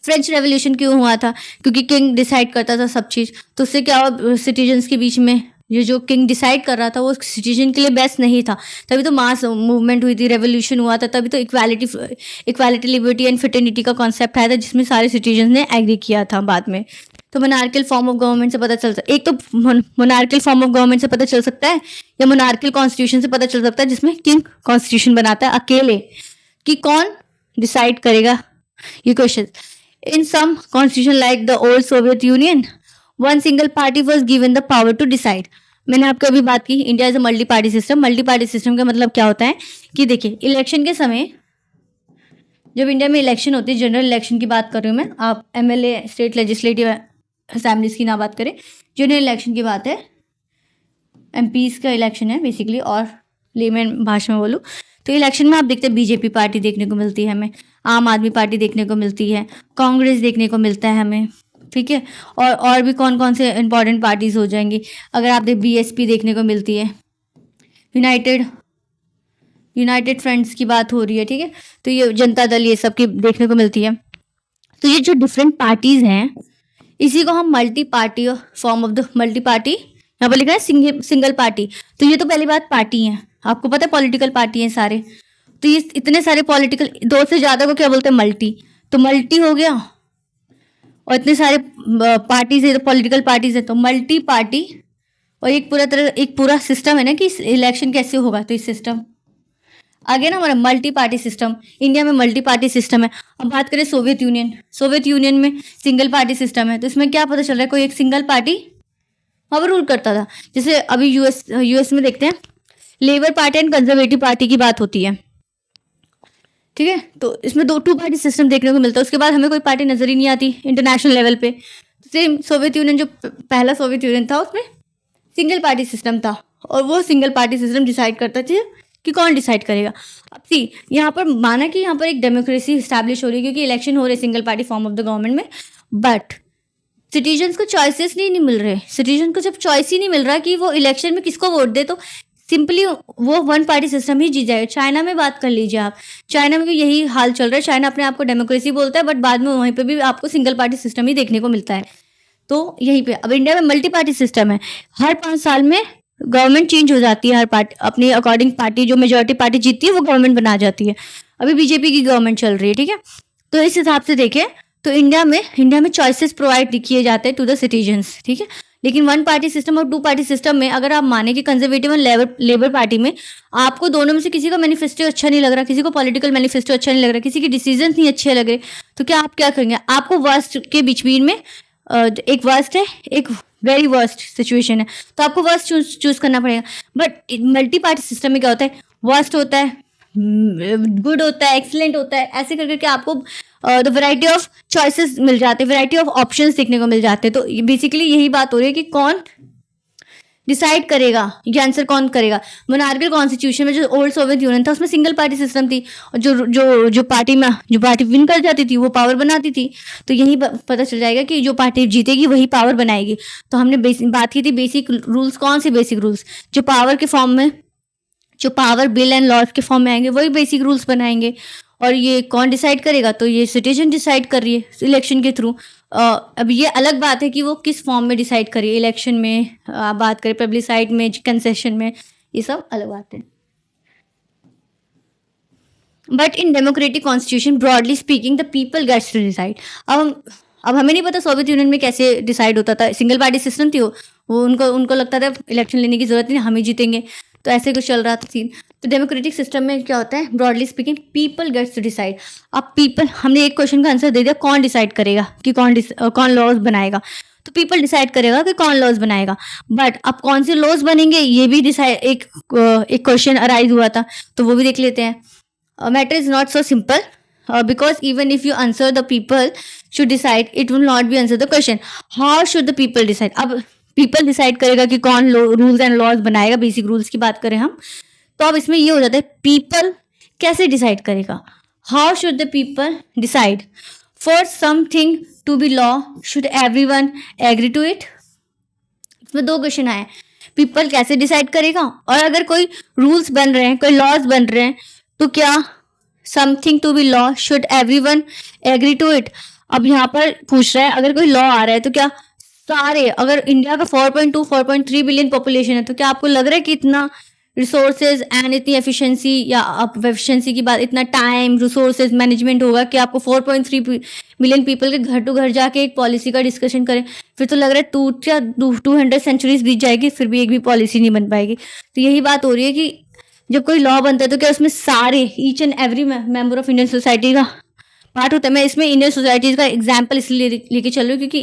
फ्रेंच रेवोल्यूशन क्यों हुआ था, क्योंकि किंग डिसाइड करता था सब चीज़, तो उससे क्या हुआ सिटीजन्स के बीच में ये जो किंग डिसाइड कर रहा था वो सिटीजन के लिए बेस्ट नहीं था, तभी तो मास मूवमेंट हुई थी, रेवोल्यूशन हुआ था, तभी तो इक्वालिटी लिबर्टी एंड फ्रेटर्निटी का कॉन्सेप्ट आया था जिसमें सारे सिटीजन ने एग्री किया था बाद में। तो मोनार्कियल फॉर्म ऑफ गवर्नमेंट से पता चल सकता है, एक तो मोनार्कियल फॉर्म ऑफ गवर्नमेंट से पता चल सकता है या मोनार्कियल कॉन्स्टिट्यूशन से पता चल सकता है जिसमें किंग कॉन्स्टिट्यूशन बनाता है अकेले, कि कौन डिसाइड करेगा ये question. In some constitution like the old Soviet Union, one single party was given the power to decide. मैंने आपको अभी बात की India is a multi party system. Multi party system का मतलब क्या होता है कि देखिए इलेक्शन के समय जब इंडिया में इलेक्शन होती है, जनरल इलेक्शन की बात कर रही हूँ मैं, आप एमएलए स्टेट लेजिस्लेटिव असेंबलीज की ना बात करें, जनरल इलेक्शन की बात है, एमपीज का इलेक्शन है बेसिकली, और लेमैन भाषा में बोलूँ तो इलेक्शन में आप देखते हैं बीजेपी पार्टी देखने को मिलती है हमें, आम आदमी पार्टी देखने को मिलती है, कांग्रेस देखने को मिलता है हमें, ठीक है। और भी कौन कौन से इंपॉर्टेंट पार्टीज हो जाएंगी, अगर आप बीएसपी देखने को मिलती है, यूनाइटेड फ्रंट्स की बात हो रही है, ठीक है। तो ये जनता दल ये सब की देखने को मिलती है। तो ये जो डिफरेंट पार्टीज हैं इसी को हम multi party form of the multi party, यहाँ पर लिखा है सिंगल पार्टी। तो ये तो पहली बात पार्टी है, आपको पता है पॉलिटिकल पार्टी हैं सारे, तो ये इतने सारे पॉलिटिकल, दो से ज़्यादा को क्या बोलते हैं मल्टी, तो मल्टी हो गया, और इतने सारे पार्टीज है तो पॉलिटिकल पार्टीज है तो मल्टी पार्टी, और एक पूरा सिस्टम है ना कि इलेक्शन कैसे होगा, तो इस सिस्टम आगे ना हमारा मल्टी पार्टी सिस्टम, इंडिया में मल्टी पार्टी सिस्टम है। अब बात करें सोवियत यूनियन में सिंगल पार्टी सिस्टम है, तो इसमें क्या पता चल रहा है, कोई एक सिंगल पार्टी वहाँ पर रूल करता था। जैसे अभी यूएस में देखते हैं labour party and conservative party की बात होती है, ठीक है। तो इसमें टू पार्टी सिस्टम देखने को मिलता है, उसके बाद हमें कोई पार्टी नजर ही नहीं आती इंटरनेशनल लेवल पे। सेम सोवियत यूनियन जो पहला सोवियत यूनियन था उसमें सिंगल पार्टी सिस्टम था, और वो सिंगल पार्टी सिस्टम डिसाइड करता था कि कौन डिसाइड करेगा। अब सी यहाँ पर माना कि यहाँ पर एक डेमोक्रेसी स्टैब्लिश हो रही है क्योंकि इलेक्शन हो रहे single party form of the government में, बट सिटीजन्स को चॉइसेस नहीं मिल रहे। सिटीजन को जब चॉइस ही नहीं मिल रहा कि वो इलेक्शन में किसको वोट दे, तो सिंपली वो वन पार्टी सिस्टम ही जीत जाएगा। चाइना में बात कर लीजिए आप, चाइना में भी यही हाल चल रहा है। चाइना अपने आप को डेमोक्रेसी बोलता है, बट बाद में वहीं पे भी आपको सिंगल पार्टी सिस्टम ही देखने को मिलता है। तो यहीं पे अब इंडिया में मल्टी पार्टी सिस्टम है, हर 5 साल में गवर्नमेंट चेंज हो जाती है, हर पार्टी अपनी अकॉर्डिंग पार्टी जो मेजोरिटी पार्टी जीतती है वो गवर्नमेंट बना जाती है। अभी बीजेपी की गवर्नमेंट चल रही है, ठीक है। तो इस हिसाब से देखें तो इंडिया में चॉइसेस प्रोवाइड किए जाते हैं टू द सिटीजन्स, ठीक है। लेकिन वन पार्टी सिस्टम और टू पार्टी सिस्टम में अगर आप माने कि कंजर्वेटिव एंड लेबर पार्टी में आपको दोनों में से किसी का मैनिफेस्टो अच्छा नहीं लग रहा, किसी को पॉलिटिकल मैनिफेस्टो अच्छा नहीं लग रहा, किसी के डिसीजन नहीं अच्छे लग रहे, तो क्या आप क्या करेंगे, आपको वर्स्ट के बीच में एक वर्स्ट है, एक वेरी वर्स्ट सिचुएशन है, तो आपको वर्स्ट चूज करना पड़ेगा। बट मल्टी पार्टी सिस्टम में क्या होता है, वर्स्ट होता है, गुड होता है, एक्सीलेंट होता है, ऐसे करके आपको द वैरायटी ऑफ चॉइसेस मिल जाते हैं, वैरायटी ऑफ ऑप्शंस देखने को मिल जाते हैं। तो बेसिकली यही बात हो रही है कि कौन डिसाइड करेगा, ये आंसर कौन करेगा। मोनार्कियल कॉन्स्टिट्यूशन में जो ओल्ड सोवियत यूनियन था उसमें सिंगल पार्टी सिस्टम थी, और जो पार्टी विन कर जाती थी वो पावर बनाती थी। तो यही पता चल जाएगा कि जो पार्टी जीतेगी वही पावर बनाएगी। तो हमने बात की थी बेसिक रूल्स, कौन से बेसिक रूल्स, जो पावर के फॉर्म में, जो पावर बिल एंड लॉज के फॉर्म में आएंगे वही बेसिक रूल्स बनाएंगे। और ये कौन डिसाइड करेगा, तो ये सिटीजन डिसाइड कर रही है इलेक्शन के थ्रू। अब ये अलग बात है कि वो किस फॉर्म में डिसाइड करिए, इलेक्शन में आप बात करें, पब्लिसाइड में, कंसेशन में, ये सब अलग बात है। But in democratic constitution broadly speaking the people gets to decide. अब हमें नहीं पता सोवियत यूनियन में कैसे डिसाइड होता था, सिंगल पार्टी सिस्टम थी, वो उनको लगता था इलेक्शन लेने की जरूरत नहीं, हम ही जीतेंगे, तो ऐसे कुछ चल रहा था सीन। तो डेमोक्रेटिक सिस्टम में क्या होता है, broadly speaking people gets to decide. अब पीपल, हमने एक क्वेश्चन का आंसर दे दिया, कौन डिसाइड करेगा कि कौन लॉज बनाएगा, तो पीपल डिसाइड करेगा कि कौन लॉज बनाएगा। बट अब कौन से लॉज बनेंगे ये भी डिसाइड, एक क्वेश्चन अराइज हुआ था, तो वो भी देख लेते हैं। Matter is not so simple because even if you answer the people should decide, it will not be answer the question how should the people decide। अब पीपल डिसाइड करेगा कि कौन रूल्स एंड लॉज बनाएगा, basic rules की बात करें हम, तो अब इसमें ये हो जाता है पीपल कैसे डिसाइड करेगा, how should the people decide, for something to be law should everyone agree to it. इसमें दो क्वेश्चन आए, पीपल कैसे डिसाइड करेगा, और अगर कोई रूल्स बन रहे हैं, कोई लॉज बन रहे हैं, तो क्या something to be law should everyone agree to it. अब यहाँ पर पूछ रहा है अगर कोई लॉ आ रहा है तो क्या सारे, अगर इंडिया का 4.2 4.3 बिलियन पॉपुलेशन है, तो क्या आपको लग रहा है कि इतना रिसोर्सेज एंड इतनी एफिशिएंसी, या एफिशिएंसी की बात, इतना टाइम रिसोर्सेज मैनेजमेंट होगा कि आपको 4.3 मिलियन पीपल के घर टू घर जाके एक पॉलिसी का डिस्कशन करें। फिर तो लग रहा है 200 सेंचुरीज बीत जाएगी फिर भी एक भी पॉलिसी नहीं बन पाएगी। तो यही बात हो रही है कि जब कोई लॉ बनता है तो क्या उसमें सारे each and every member of Indian society का पार्ट होता है। मैं इसमें इंडियन सोसाइटीज का एग्जाम्पल इसलिए लेके चल रही हूँ क्योंकि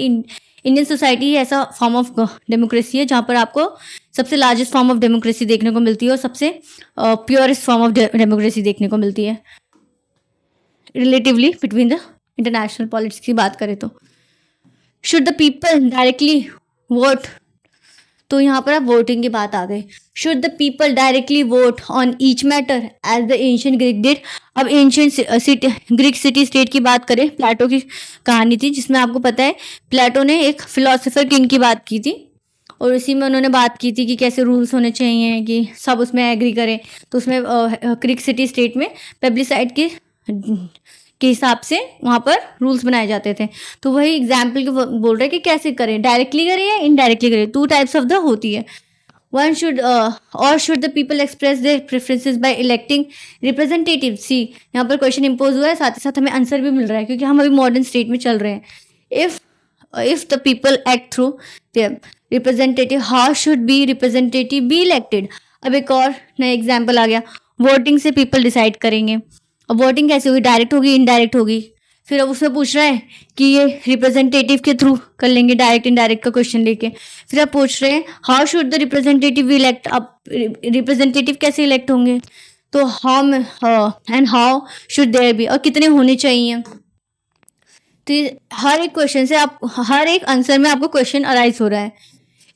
इंडियन सोसाइटी ही ऐसा फॉर्म ऑफ डेमोक्रेसी है जहाँ पर आपको सबसे लार्जेस्ट फॉर्म ऑफ डेमोक्रेसी देखने को मिलती है और सबसे प्योरेस्ट फॉर्म ऑफ डेमोक्रेसी देखने को मिलती है relatively between the international politics की बात करें तो। Should the people directly vote, तो यहाँ पर आप वोटिंग की बात आ गई। Should the people directly vote on each matter as the ancient Greek did. अब एंशियंट ग्रीक सिटी स्टेट की बात करें, प्लेटो की कहानी थी जिसमें आपको पता है प्लेटो ने एक फिलोसोफर किंग की बात की थी और इसी में उन्होंने बात की थी कि कैसे रूल्स होने चाहिए कि सब उसमें एग्री करें। तो उसमें ग्रीक सिटी स्टेट में प्लेबिसाइड के हिसाब से वहाँ पर रूल्स बनाए जाते थे। तो वही एग्जाम्पल के बोल रहे हैं कि कैसे करें, डायरेक्टली करें या इनडायरेक्टली करें। 2 टाइप्स ऑफ द होती है। वन शुड और should the people express their preferences by electing representative. See यहाँ पर क्वेश्चन इम्पोज हुआ है, साथ ही साथ हमें आंसर भी मिल रहा है क्योंकि हम अभी मॉडर्न स्टेट में चल रहे हैं। If the people act through their representative, how should be representative be elected. अब एक और नया एग्जाम्पल आ गया, वोटिंग से पीपल डिसाइड करेंगे। अब वोटिंग कैसे होगी, डायरेक्ट होगी इनडायरेक्ट होगी। फिर अब उसमें पूछ रहा है कि ये रिप्रेजेंटेटिव के थ्रू कर लेंगे, डायरेक्ट इनडायरेक्ट का क्वेश्चन लेके। फिर आप पूछ रहे हैं how should the representative elect. अब रिप्रेजेंटेटिव कैसे इलेक्ट होंगे, तो हाउ शुड देयर बी, और कितने होने चाहिए। तो हर एक क्वेश्चन से आप, हर एक आंसर में आपको क्वेश्चन अराइज हो रहा है।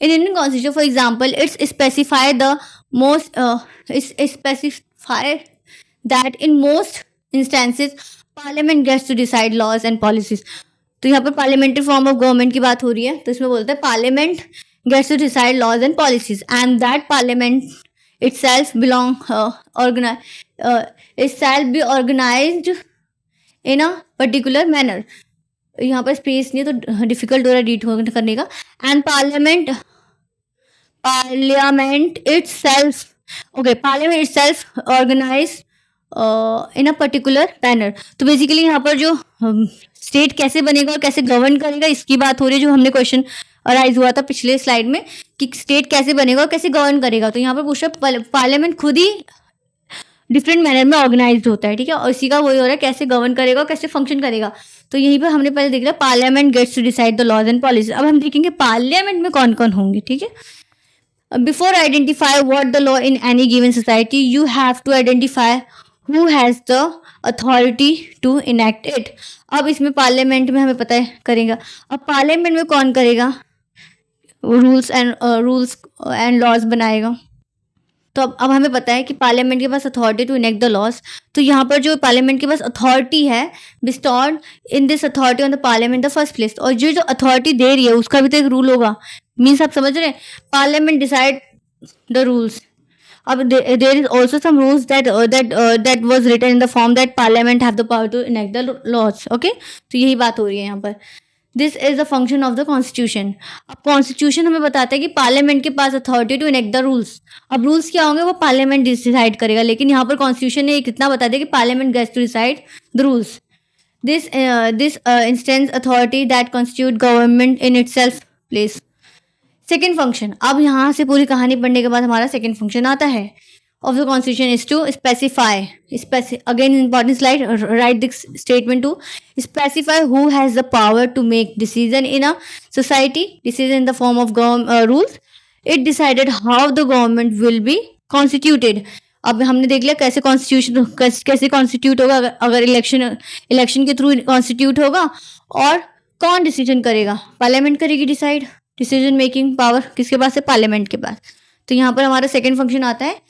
In Indian constitution for example it's specify the most specify that in most instances parliament gets to decide laws and policies। तो यहाँ पर parliamentary form of government की बात हो रही है, तो इसमें बोलते हैं parliament gets to decide laws and policies and that parliament itself itself be organized in a particular manner। यहाँ पर स्पेस नहीं है तो डिफिकल्ट हो रहा है रीड करने का। And parliament itself organized in a particular manner. तो बेसिकली यहाँ पर जो स्टेट कैसे बनेगा और कैसे गवर्न करेगा इसकी बात हो रही है, जो हमने क्वेश्चन अराइज हुआ था पिछले स्लाइड में कि स्टेट कैसे बनेगा और कैसे गवर्न करेगा। तो यहाँ पर पूछ रहा है पार्लियामेंट खुद ही डिफरेंट मैनर में ऑर्गेनाइज होता है, ठीक है, और इसी का वही हो रहा है कैसे गवर्न करेगा और कैसे फंक्शन करेगा। तो यहीं पर हमने पहले देख लिया parliament gets to decide the laws and policy. अब हम देखेंगे पार्लियामेंट में कौन कौन होंगे, ठीक है। Before identify what the law in any given society you have to identify who has the authority to enact it। अब इसमें पार्लियामेंट में हमें पता है करेगा। अब पार्लियामेंट में कौन करेगा, रूल्स एंड लॉज बनाएगा। तो अब हमें पता है कि पार्लियामेंट के पास authority to enact the laws. तो यहाँ पर जो पार्लियामेंट के पास अथॉरिटी है bestowed in this authority on the parliament the first place. और जो अथॉरिटी दे रही है उसका भी तो एक रूल होगा। मीन्स आप समझ रहे हैं, पार्लियामेंट डिसाइड द रूल्स। अब there is also some rules that was written in the form that parliament have the power to enact the laws। okay, तो यही बात हो रही है यहाँ पर। This is the function of the constitution. अब कॉन्स्टिट्यूशन हमें बताता है कि पार्लियामेंट के पास authority to enact the rules. अब रूल्स क्या होंगे वो पार्लियामेंट डिसाइड करेगा, लेकिन यहाँ पर कॉन्स्टिट्यूशन ने कितना बता दिया कि parliament gets to decide the rules. This instance authority that constitute government in itself place. Second function, अब यहाँ से पूरी कहानी पढ़ने के बाद हमारा सेकेंड फंक्शन आता है of the constitution is to specify, again important slide, write this statement to specify who has the power to make decision in a society. Decision in the form of rules. It decided how the government will be constituted. अब हमने देख लिया कैसे constitution कैसे constitute होगा, अगर election के through constitute होगा। और कौन डिसीजन करेगा, पार्लियामेंट करेगी डिसाइड। डिसीजन मेकिंग पावर किसके पास है? पार्लियामेंट के पास। तो यहाँ पर हमारा सेकेंड फंक्शन आता है,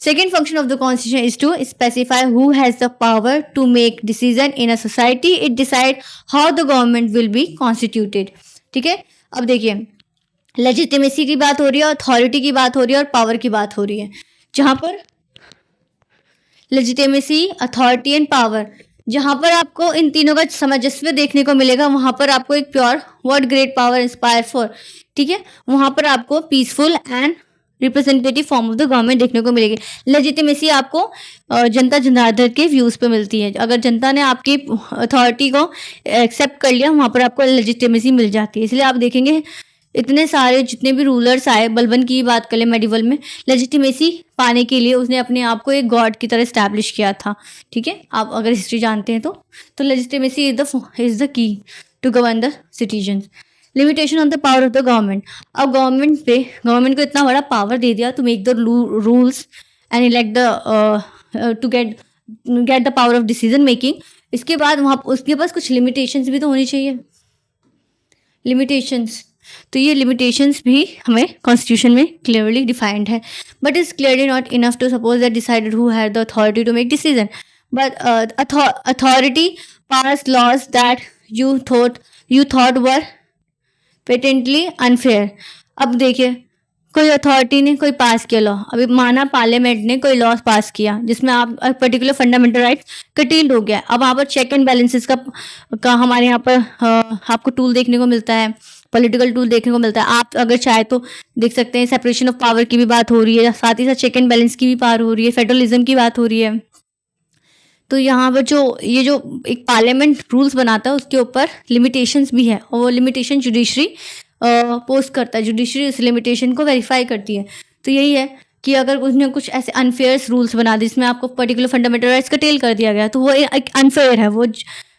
second function of the constitution is to specify who has the power to make decision in a society. It decide how the government will be constituted. ठीक है, अब देखिए लेजिटिमेसी की बात हो रही है, अथॉरिटी की बात हो रही है और पावर की बात हो रही है। जहां पर लेजिटिमेसी, अथॉरिटी एंड पावर, जहां पर आपको इन तीनों का सामंजस्य देखने को मिलेगा, वहां पर आपको एक pure what great power inspire for, ठीक है, वहां पर आपको peaceful and representative form of the government देखने को मिलेगी। लेजिटिमेसी आपको जनता जनार्दन के व्यूज पे मिलती है। अगर जनता ने आपकी अथॉरिटी को एक्सेप्ट कर लिया, वहां पर आपको लेजिटिमेसी मिल जाती है। इसलिए आप देखेंगे इतने सारे जितने भी रूलर्स आए, बलबन की बात कर ले मेडिवल में, लेजिटिमेसी पाने के लिए उसने अपने आप को एक गॉड की तरह स्टैब्लिश किया था। ठीक है, आप अगर हिस्ट्री जानते हैं तो legitimacy is the key to govern the citizens. Limitation on the power of the government. अब गवर्नमेंट को इतना बड़ा पावर दे दिया to make the rules and elect the to get the power of decision making. इसके बाद वहाँ उसके पास कुछ लिमिटेशंस भी तो होनी चाहिए, लिमिटेशंस। तो ये लिमिटेशंस भी हमें कॉन्स्टिट्यूशन में क्लियरली डिफाइंड है, but is clearly not enough to suppose that decided who had the authority to make decision, but authority pass laws that you thought were patently unfair. अब देखिए कोई authority ने कोई पास किया लॉ, अभी माना पार्लियामेंट ने कोई लॉ पास किया जिसमें आप पर्टिकुलर फंडामेंटल राइट्स कटील्ड हो गया। अब वहाँ पर चेक एंड बैलेंसेस का हमारे यहाँ पर आपको टूल देखने को मिलता है, पॉलिटिकल टूल देखने को मिलता है। आप अगर चाहे तो देख सकते हैं सेपरेशन ऑफ पावर की भी बात हो रही है, साथ ही साथ चेक एंड बैलेंस की भी बात हो रही है, फेडरलिज्म की बात हो रही है। तो यहाँ पर जो एक पार्लियामेंट रूल्स बनाता है उसके ऊपर लिमिटेशंस भी है, और वो लिमिटेशन जुडिशरी पोस्ट करता है, जुडिशरी उस लिमिटेशन को वेरीफाई करती है। तो यही है कि अगर उसने कुछ ऐसे अनफेयर रूल्स बना दिए जिसमें आपको पर्टिकुलर फंडामेंटल राइट्स का टेल कर दिया गया, तो वो एक अनफेयर है, वो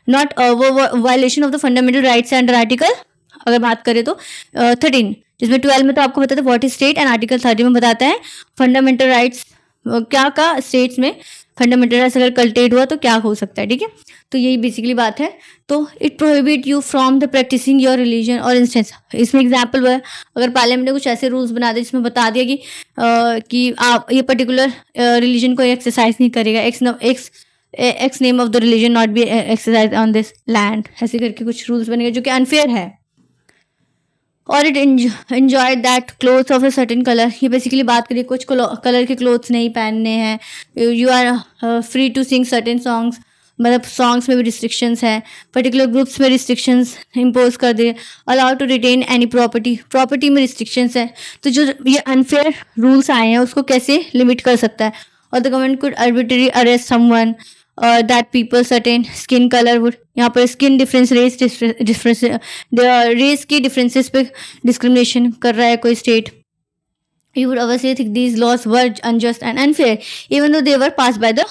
नॉट वो violation of the fundamental rights under article अगर बात करें तो 13, जिसमें 12 में तो आपको बताता है what is state, and article 30 में बताता है फंडामेंटल राइट्स क्या का स्टेट्स में फंडामेंटल राइट्स अगर कल्टेट हुआ तो क्या हो सकता है। ठीक है, तो यही बेसिकली बात है। तो it prohibit you from the practicing your religion और इंस्टेंस। इसमें एग्जाम्पल है, अगर पार्लियामेंट ने कुछ ऐसे रूल्स बना दिए जिसमें बता दिया कि आप ये पर्टिकुलर रिलीजन को एक्सरसाइज नहीं करेगा, x name of the religion not be exercise on this land, ऐसे करके कुछ रूल्स बनेंगे जो कि अनफेयर है। और it enjoy that clothes of a certain colour, ये बेसिकली बात करिए कुछ कलर के क्लोथ्स नहीं पहनने हैं। You are free to sing certain songs, मतलब सॉन्ग्स में भी रिस्ट्रिक्शंस हैं, पर्टिकुलर ग्रुप्स में रिस्ट्रिक्शंस इम्पोज कर दे। Allow to retain any property में रिस्ट्रिक्शंस है। तो जो ये अनफेयर रूल्स आए हैं उसको कैसे लिमिट कर सकता है। और the government could arbitrary arrest someone that people certain skin colour would, यहाँ पर स्किन डिफरेंस, रेस की डिफरेंसेस पे डिस्क्रिमिनेशन कर रहा है कोई state. You would obviously think these laws were unjust and unfair even though they were passed by the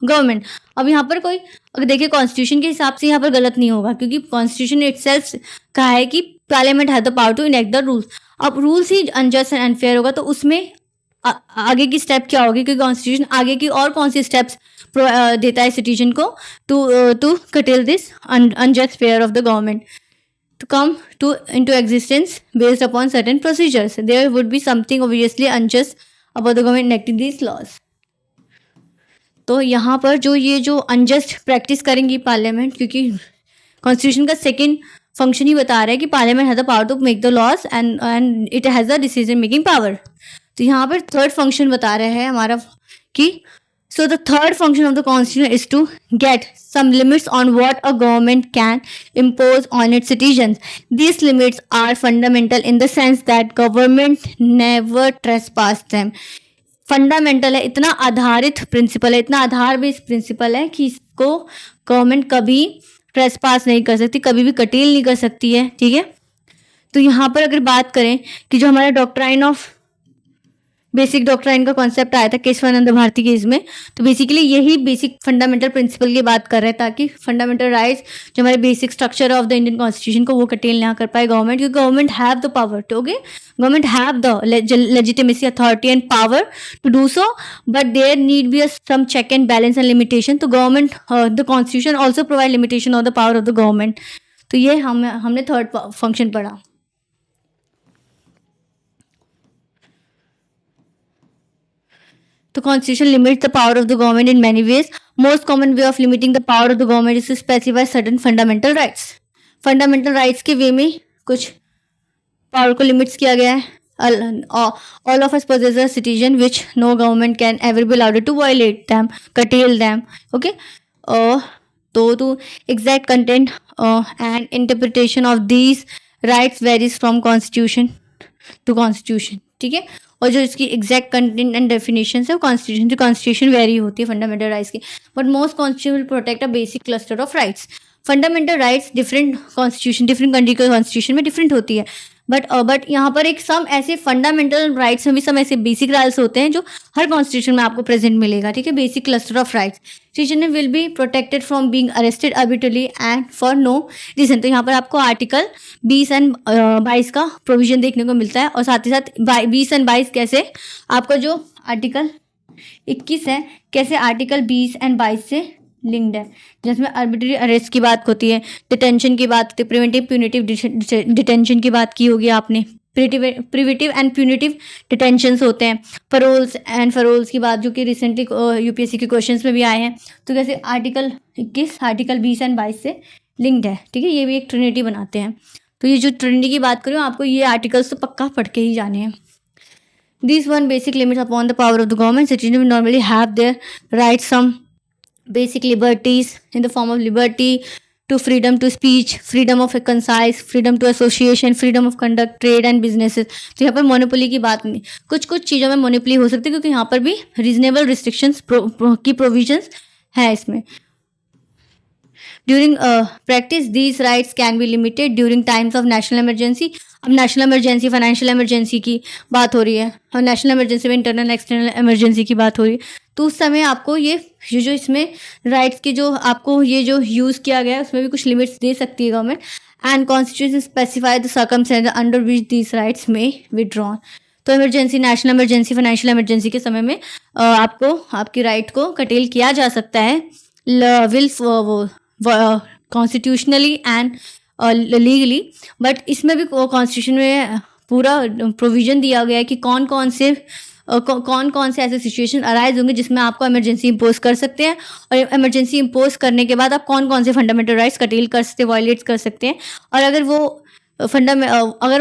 government. अब यहाँ पर कोई अगर देखिए कॉन्स्टिट्यूशन के हिसाब से यहाँ पर गलत नहीं होगा, क्योंकि कॉन्स्टिट्यूशन इटसेल्फ कहा है कि parliament has the power to enact the rules. अब रूल्स ही अनजस्ट एंड अनफेयर होगा तो उसमें आगे की स्टेप क्या होगी, क्योंकि कॉन्स्टिट्यूशन आगे की और कौन सी स्टेप्स देता है सिटीजन को टू कटेल this unjust fair of the government to come into existence based upon certain procedures. There would be something obviously unjust about the government enacting these laws. तो यहाँ पर जो अनजस्ट प्रैक्टिस करेंगी parliament, क्योंकि constitution का second function ही बता रहा है कि parliament has the power to make the laws and it has the decision making power. तो यहाँ पर थर्ड फंक्शन बता रहा है हमारा कि so the third function of the constitution is to get some limits on what a government can impose on its citizens. These limits are fundamental in the sense that government never trespass them. Fundamental है, इतना आधारित principal है, इतना आधार based principal है कि इसको government कभी trespass नहीं कर सकती, कभी भी कटील नहीं कर सकती है। ठीक है, तो यहाँ पर अगर बात करें कि जो हमारा डॉक्ट्राइन ऑफ बेसिक डॉक्ट्राइन का कॉन्सेप्ट आया था केशवानंद भारती के इसमें, तो बेसिकली यही बेसिक फंडामेंटल प्रिंसिपल की बात कर रहे हैं ताकि फंडामेंटल राइट्स जो हमारे basic structure of the Indian constitution को वो कटेल ना कर पाए गवर्नमेंट, क्योंकि government have the power to government have the legitimacy, authority and power to do so, but there need be some check and balance and limitation. तो government the constitution also provide limitation of the power of the government. तो ये हमने third function पढ़ा। तो constitution limits the power of the government in many ways. Most common way of limiting the power of the government is to specify certain fundamental rights. Fundamental rights के way में कुछ power को limits किया गया है. All of us possess a citizen which no government can ever be allowed to violate them, curtail them. Okay. तो exact content and interpretation of these rights varies from constitution to constitution. ठीक है. और जो इसकी exact content and definition है वो constitution to constitution very होती है फंडामेंटल राइट्स की. But most constitution will protect a basic cluster of rights. Fundamental rights different constitution, different country के कॉन्स्टिट्यूशन में डिफरेंट होती है. बट यहाँ पर एक सम ऐसे फंडामेंटल राइट्स में भी सम ऐसे बेसिक राइट्स होते हैं जो हर कॉन्स्टिट्यूशन में आपको प्रेजेंट मिलेगा. ठीक है. Basic cluster of rights. Citizen will be protected from being arrested arbitrarily and for no reason. तो यहाँ पर आपको आर्टिकल 20 एंड 22 का प्रोविजन देखने को मिलता है. और साथ ही साथ 20 एंड 22 कैसे आपका जो आर्टिकल 21 है कैसे आर्टिकल 20 एंड 22 से लिंक्ड है, जिसमें आर्बिट्री अरेस्ट की बात होती है, डिटेंशन की बात होती है, प्रिवेंटिव प्यूनिटिव डिटेंशन की बात की होगी आपने. प्रिवेटिव एंड प्यूनिटिव डिटेंशंस होते हैं. परोल्स एंड फरोल्स की बात जो कि रिसेंटली यूपीएससी के क्वेश्चंस में भी आए हैं. तो कैसे आर्टिकल 21 आर्टिकल 20 एंड 22 से लिंक्ड है. ठीक है. ये भी एक ट्रिनिटी बनाते हैं. तो ये जो ट्रिनिटी की बात करूँ आपको ये आर्टिकल्स तो पक्का पढ़ के ही जाने हैं. These one basic limits upon the power of the government. Citizens will normally have their rights, some basic liberties in the form of liberty to freedom to speech, freedom of concise, freedom to association, freedom of conduct trade and businesses. तो यहाँ पर monopoly की बात नहीं, कुछ कुछ चीज़ों में मोनोपोली हो सकती है क्योंकि यहाँ पर भी रीजनेबल रिस्ट्रिक्शंस की प्रोविजंस है इसमें. During practice, these rights can be limited during times of national emergency. अब नेशनल इमरजेंसी, फाइनेंशियल इमरजेंसी की बात हो रही है और नेशनल इमरजेंसी में इंटरनल एक्सटर्नल इमरजेंसी की बात हो रही है. तो उस समय आपको ये जो इसमें राइट्स की जो आपको ये जो यूज़ किया गया है उसमें भी कुछ लिमिट्स दे सकती है government. And constitution specify the circumstances under which these rights में विड्रॉन. तो emergency, national emergency, financial emergency के समय में आपको आपकी राइट को कटेल किया जा सकता है will constitutionally and legally. But इसमें भी कॉन्स्टिट्यूशन में पूरा प्रोविजन दिया गया है कि कौन कौन से ऐसे सिचुएशन अराइज होंगे जिसमें आपको इमरजेंसी इंपोज कर सकते हैं और इमरजेंसी इंपोज करने के बाद आप कौन कौन से फंडामेंटल राइट्स कटेल कर सकते हैं, वायलेट कर सकते हैं. और अगर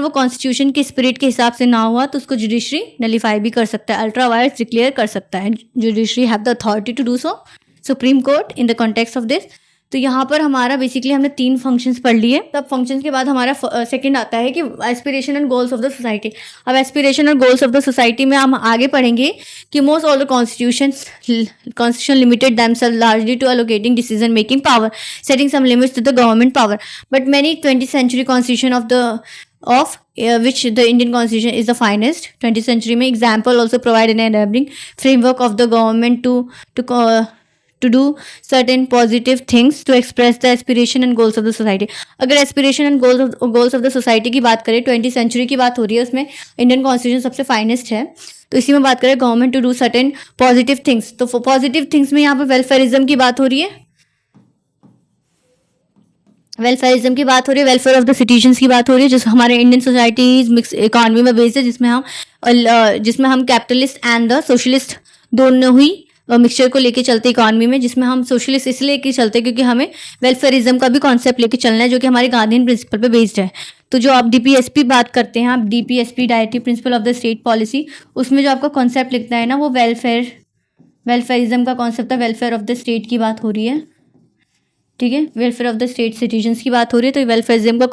वो कॉन्स्टिट्यूशन के स्पिरिट के हिसाब से ना हुआ तो उसको जुडिशरी नलीफाई भी कर सकता है, अल्ट्रा वायर्स डिक्लेयर कर सकता है. Judiciary have the authority to do so, supreme court in the context of this. तो यहाँ पर हमारा बेसिकली हमने 3 फंक्शंस पढ़ लिए. तब फंक्शंस के बाद हमारा सेकंड आता है कि aspiration and goals of the society. अब एस्पिरेशन और गोल्स ऑफ द सोसाइटी में हम आगे पढ़ेंगे कि most all the constitution limited themselves largely to allocating decision making power, setting some limits to the government power. But many 20th century constitution of which the Indian constitution is the finest. 20th century में example also provide an enabling framework of the government to do certain positive things to express the aspiration and goals of the society. अगर aspiration and goals of the society की बात करें, 20th century की बात हो रही है, उसमें इंडियन कॉन्स्टिट्यूशन सबसे फाइनेस्ट है. तो इसी में बात करें government to do certain positive things. तो पॉजिटिव थिंग्स में यहाँ पर वेलफेयरिज्म की बात हो रही है. वेलफेयरिज्म की बात हो रही है, वेलफेयर ऑफ द सिटीजन्स की बात हो रही है, जो हमारे इंडियन सोसाइटी मिक्स इकोनॉमी में बेस्ड है, जिसमें हम कैपिटलिस्ट एंड द सोशलिस्ट दोनों ही मिक्सचर को लेके चलते इकोनॉमी में, जिसमें हम सोशलिस्ट इसलिए लेके चलते हैं क्योंकि हमें वेलफेयरिज्म का भी कॉन्सेप्ट लेके चलना है जो कि हमारे गांधीयन प्रिंसिपल पे बेस्ड है. तो जो आप डीपीएसपी बात करते हैं, आप DPSP directive principle of the state policy, उसमें जो आपका कॉन्सेप्ट लिखता है ना वो वेलफेयरिज्म का कॉन्सेप्ट है. वेलफेयर ऑफ द स्टेट की बात हो रही है. ठीक है. Welfare of the state citizens की बात हो रही है. तो वेलफेयरिज्म का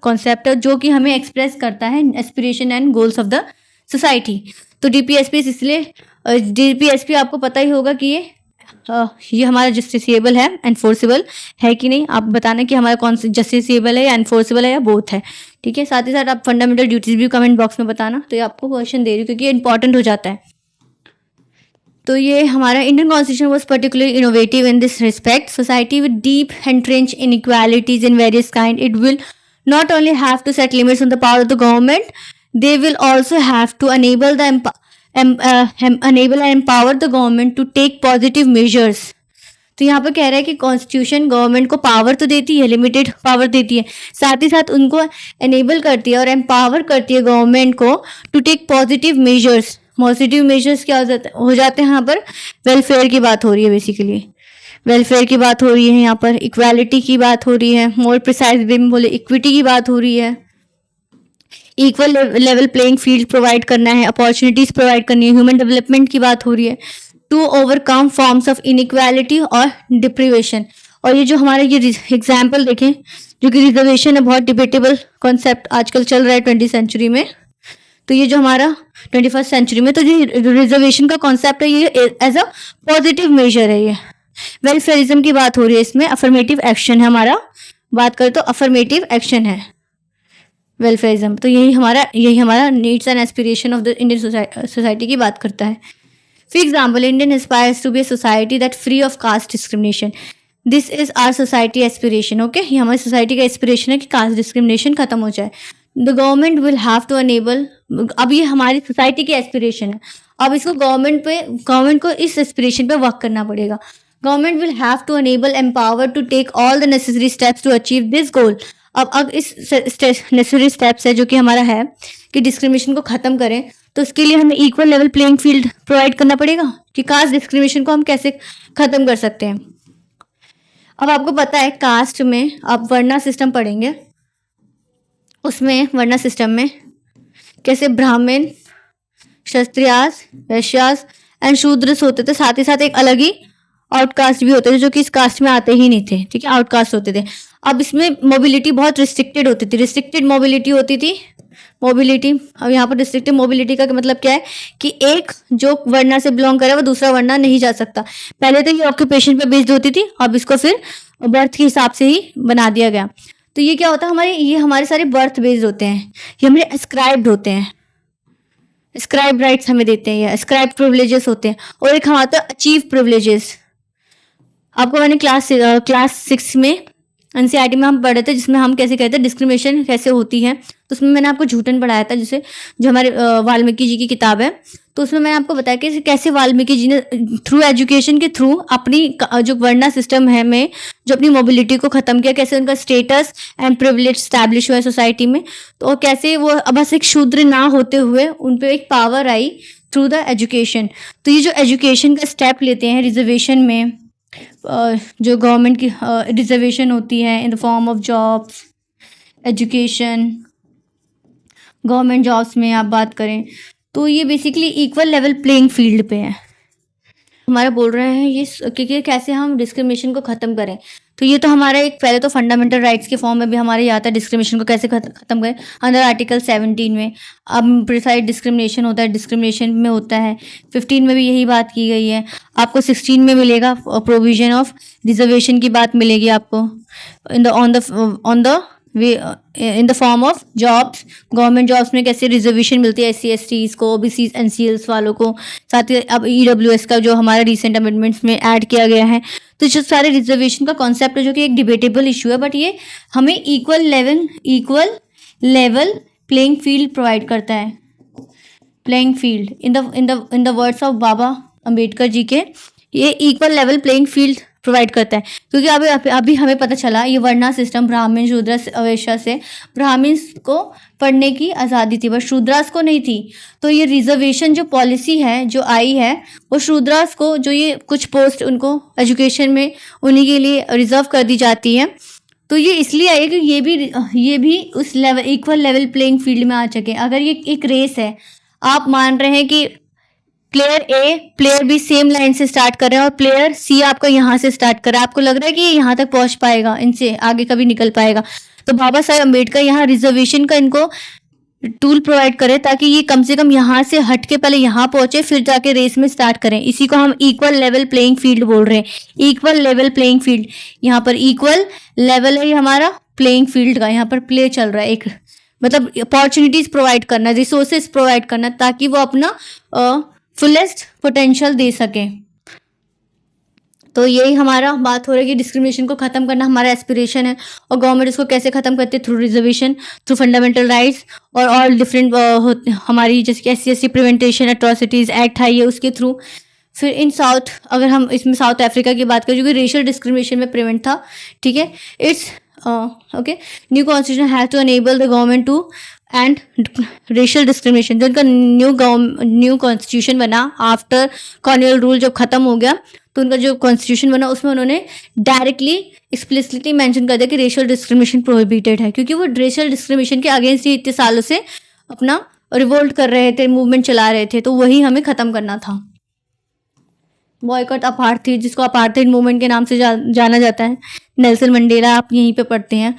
कॉन्सेप्ट है जो कि हमें एक्सप्रेस करता है aspiration and goals of the society. तो डीपीएसपी आपको पता ही होगा कि ये हमारा जस्टिसेबल है, एनफोर्सेबल है कि नहीं. आप बताना कि हमारा कौन सा जस्टिसेबल है या एनफोर्सेबल है या बोथ है. ठीक है. साथ ही साथ आप फंडामेंटल ड्यूटीज भी कमेंट बॉक्स में बताना. तो ये आपको क्वेश्चन दे रही हूँ क्योंकि ये इंपॉर्टेंट हो जाता है. तो ये हमारा Indian constitution was particularly innovative in this respect. Society with deep entrenched inequalities in various kind, it will not only have to set limits on the power of the government, they will also have to enable and empower the government to take positive measures. तो यहाँ पर कह रहा है कि constitution government को power तो देती है, लिमिटेड पावर देती है, साथ ही साथ उनको एनेबल करती है और एम्पावर करती है गवर्नमेंट को to take positive measures. Positive measures क्या हो जाते हैं यहाँ पर, वेलफेयर की बात हो रही है, बेसिकली वेलफेयर की बात हो रही है, यहाँ पर इक्वालिटी की बात हो रही है, मोर प्रिसाइज वे में बोले इक्विटी की बात हो रही है, equal level playing field provide करना है, अपॉर्चुनिटीज प्रोवाइड करनी है, ह्यूमन डेवलपमेंट की बात हो रही है, to overcome forms of inequality और डिप्रीवेशन। और ये जो हमारे ये एग्जाम्पल देखें, जो कि रिजर्वेशन है, बहुत डिबेटेबल कॉन्सेप्ट आजकल चल रहा है 20th सेंचुरी में। तो ये जो हमारा 21st सेंचुरी में, तो जो रिजर्वेशन का कॉन्सेप्ट है, ये एज अ पॉजिटिव मेजर है। ये वेलफेयरिज्म की बात हो रही है, इसमें अफर्मेटिव एक्शन है हमारा, बात करें तो अफर्मेटिव एक्शन है वेलफेयरिज्म। तो यही हमारा needs and aspiration of the Indian society की बात करता है। For example, Indian aspires to be a society that free of caste discrimination. This is our society aspiration. Okay, ये हमारी सोसाइटी का एस्पिरेशन है कि कास्ट डिस्क्रिमिनेशन खत्म हो जाए। The government will have to enable, अब ये हमारी सोसाइटी की एस्पिरेशन है, अब इसको गवर्नमेंट को इस एस्पिरेशन पे वर्क करना पड़ेगा। Government will have to enable empower to take all the necessary steps to achieve this goal. अब इस नेसेसरी स्टेप्स है जो कि हमारा है कि डिस्क्रिमिनेशन को खत्म करें, तो उसके लिए हमें equal level playing field provide करना पड़ेगा कि कास्ट डिस्क्रिमिनेशन को हम कैसे खत्म कर सकते हैं। अब आपको पता है कास्ट में आप वर्णा सिस्टम पढ़ेंगे, उसमें वर्णा सिस्टम में कैसे ब्राह्मण, क्षत्रियास, वैश्यास एंड शूद्रस होते थे, साथ ही साथ एक अलग ही आउटकास्ट भी होते थे जो कि इस कास्ट में आते ही नहीं थे, ठीक है, आउटकास्ट होते थे। अब इसमें मोबिलिटी बहुत रिस्ट्रिक्टेड होती थी, रिस्ट्रिक्टेड मोबिलिटी होती थी। मोबिलिटी, अब यहाँ पर रिस्ट्रिक्टेड मोबिलिटी का मतलब क्या है कि एक जो वर्णा से बिलोंग करे वो दूसरा वर्णा नहीं जा सकता। पहले तो ये ऑक्यूपेशन पे बेस्ड होती थी, अब इसको फिर बर्थ के हिसाब से ही बना दिया गया। तो ये क्या होता है, ये हमारे सारे बर्थ बेस्ड होते हैं, ये हमारे एस्क्राइब्ड होते हैं, एस्क्राइब राइट्स हमें देते हैं, या एस्क्राइब प्रिविलेजेस होते हैं। और एक हमारा अचीव प्रिविलेजेस, आपको मैंने क्लास 6 में एनसीईआरटी में हम पढ़े थे, जिसमें हम कैसे कहते हैं डिस्क्रिमिनेशन कैसे होती है। तो उसमें मैंने आपको झूठन पढ़ाया था, जिसे जो हमारे वाल्मीकि जी की किताब है, तो उसमें मैंने आपको बताया कि कैसे वाल्मीकि जी ने थ्रू एजुकेशन के थ्रू अपनी जो वर्णा सिस्टम है में जो अपनी मोबिलिटी को खत्म किया, कैसे उनका स्टेटस एंड प्रिविलेज स्टैब्लिश हुआ है सोसाइटी में। तो कैसे वो अब बस एक शूद्र ना होते हुए उन पर एक power I through the education. तो ये जो एजुकेशन का स्टेप लेते हैं रिजर्वेशन में, जो गवर्नमेंट की रिजर्वेशन होती है इन the form of jobs, education, government jobs में आप बात करें तो ये basically equal level playing field पे है। हमारा बोल रहे हैं ये कि कैसे हम डिस्क्रिमिनेशन को ख़त्म करें। तो ये तो हमारा एक पहले तो फंडामेंटल राइट्स के फॉर्म में भी हमारे यहाँ आता है डिस्क्रिमिनेशन को कैसे ख़त्म करें, अंडर आर्टिकल 17 में। अब प्रिसाइड डिस्क्रिमिनेशन होता है, डिस्क्रिमिनेशन में होता है 15 में भी यही बात की गई है। आपको 16 में मिलेगा प्रोविजन ऑफ रिजर्वेशन की बात मिलेगी आपको इन the form of jobs. Government jobs में कैसे रिजर्वेशन मिलती है SC STs को, OBCs NCLs वालों को, साथ ही अब EWS का जो हमारा रिसेंट अमेंडमेंट्स में ऐड किया गया है। तो जो सारे रिजर्वेशन का कॉन्सेप्ट है जो कि एक डिबेटेबल इशू है, बट ये हमें equal level playing field provide करता है। Playing field in the words of Baba Ambedkar ji के, ये equal level playing field provide करता है। क्योंकि अभी हमें पता चला ये वर्णा सिस्टम ब्राह्मण शूद्र वैश्य से ब्राह्मण्स को पढ़ने की आज़ादी थी बट शूद्रास को नहीं थी। तो ये रिजर्वेशन जो पॉलिसी है जो आई है वो शूद्रास को जो ये कुछ पोस्ट उनको एजुकेशन में उन्हीं के लिए रिजर्व कर दी जाती है। तो ये इसलिए आई कि ये भी उस level equal level playing field में आ सके। अगर ये एक रेस है, आप मान रहे हैं कि player A player B same line से स्टार्ट कर रहे हैं और प्लेयर C आपका यहाँ से स्टार्ट कर रहा है, आपको लग रहा है कि ये यहाँ तक पहुँच पाएगा, इनसे आगे कभी निकल पाएगा। तो बाबा साहेब अम्बेडकर यहाँ रिजर्वेशन का इनको टूल प्रोवाइड करे ताकि ये कम से कम यहाँ से हट के पहले यहाँ पहुंचे फिर जाके रेस में स्टार्ट करें। इसी को हम इक्वल लेवल प्लेइंग फील्ड बोल रहे हैं। इक्वल लेवल प्लेइंग फील्ड, यहाँ पर इक्वल लेवल है हमारा प्लेइंग फील्ड का, यहाँ पर प्ले चल रहा है। एक मतलब अपॉर्चुनिटीज प्रोवाइड करना, रिसोर्सेज प्रोवाइड करना ताकि वो अपना फुलेस्ट पोटेंशियल दे सके। तो यही हमारा बात हो रही है कि डिस्क्रिमिनेशन को खत्म करना हमारा एस्पिरेशन है और गवर्नमेंट इसको कैसे खत्म करती है, through reservation, through fundamental rights और ऑल डिफरेंट हमारी जैसे कि SC ST prevention atrocities act है ये उसके थ्रू। फिर इन साउथ, अगर हम इसमें साउथ अफ्रीका की बात करें जो कि रेशियल डिस्क्रिमिनेशन में प्रिवेंट था, ठीक है, it's okay new constitution has to enable the government to end racial discrimination. जो उनका न्यू कॉन्स्टिट्यूशन बना आफ्टर कॉलोनियल रूल जब खत्म हो गया, तो उनका जो कॉन्स्टिट्यूशन बना उसमें उन्होंने डायरेक्टली एक्सप्लिसिटली मेंशन कर दिया कि रेशियल डिस्क्रिमिनेशन प्रोहिबिटेड है, क्योंकि वो रेशियल डिस्क्रिमिनेशन के अगेंस्ट ही इतने सालों से अपना रिवोल्ट कर रहे थे, मूवमेंट चला रहे थे, तो वही हमें ख़त्म करना था। बॉयकॉट अपार्थाइड, जिसको अपार्थाइड मूवमेंट के नाम से जाना जाता है, नेल्सन मंडेला आप यहीं पे पढ़ते हैं।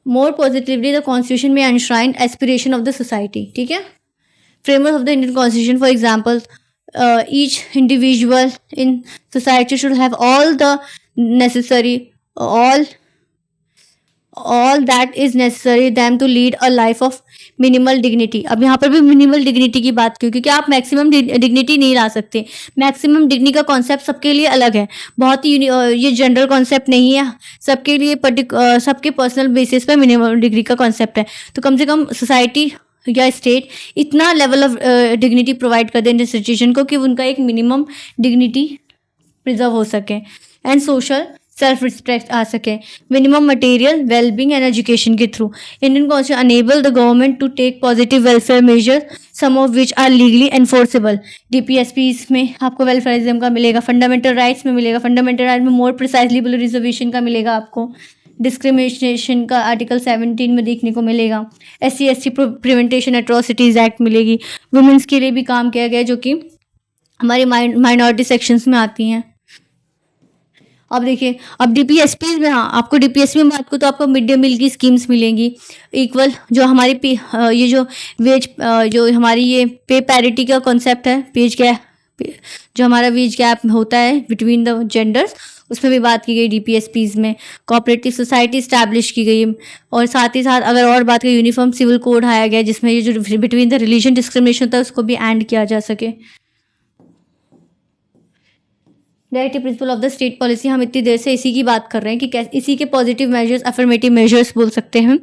मोर पॉजिटिवली द कॉन्स्टिट्यूशन में enshrine aspiration of the society, ठीक है। Framework of the Indian constitution, for example each individual in society should have all the necessary all that is necessary them to lead a life of minimal dignity। अब यहाँ पर भी minimal dignity की बात क्यों, क्योंकि आप मैक्सिमम डिग्निटी नहीं ला सकते। मैक्सिमम डिग्निटी का कॉन्सेप्ट सबके लिए अलग है, बहुत ही ये जनरल कॉन्सेप्ट नहीं है, सबके लिए सबके पर्सनल बेसिस पे मिनिमम डिग्री का कॉन्सेप्ट है। तो कम से कम सोसाइटी या स्टेट इतना लेवल ऑफ डिग्निटी प्रोवाइड कर दे इंस्टीट्यूशन को कि उनका एक मिनिमम डिग्निटी प्रिजर्व हो सके एंड सोशल सेल्फ रिस्पेक्ट आ सके, minimum material wellbeing and education के थ्रू। Indian constitution enable the government to take positive welfare measure, some of which are legally enforceable. DPSPs में आपको वेलफेयरिज्म का मिलेगा, फंडामेंटल राइट्स में मिलेगा, फंडामेंटल राइट में मोर प्रिसाइजली बोलो रिजर्वेशन का मिलेगा आपको, डिस्क्रिमिनेशन का आर्टिकल 17 में देखने को मिलेगा, SC/ST प्रिवेंटेशन एट्रोसिटीज़ एक्ट मिलेगी, वुमेंस के लिए भी काम किया गया जो कि हमारे माइनॉरिटी सेक्शंस में आती हैं। अब देखिए, अब DPSP में, हाँ आपको DPSP में बात करूँ तो आपको मिड डे मील की स्कीम्स मिलेंगी, इक्वल जो हमारी ये जो वेज जो हमारी ये पे पैरिटी का कॉन्सेप्ट है, पेज गैप जो हमारा वेज गैप होता है बिटवीन द जेंडर्स, उसमें भी बात की गई DPSPs में। कोऑपरेटिव सोसाइटी इस्टेब्लिश की गई, और साथ ही साथ अगर और बात करें यूनिफॉर्म सिविल कोड आया गया जिसमें ये जो बिटवीन द रिलीजन डिस्क्रिमिनेशन होता है उसको भी एंड किया जा सके। Directive principle of the state policy, हम इतनी देर से इसी की बात कर रहे हैं कि कैसे इसी के पॉजिटिव मेजर्स अफर्मेटिव मेजर्स बोल सकते हैं।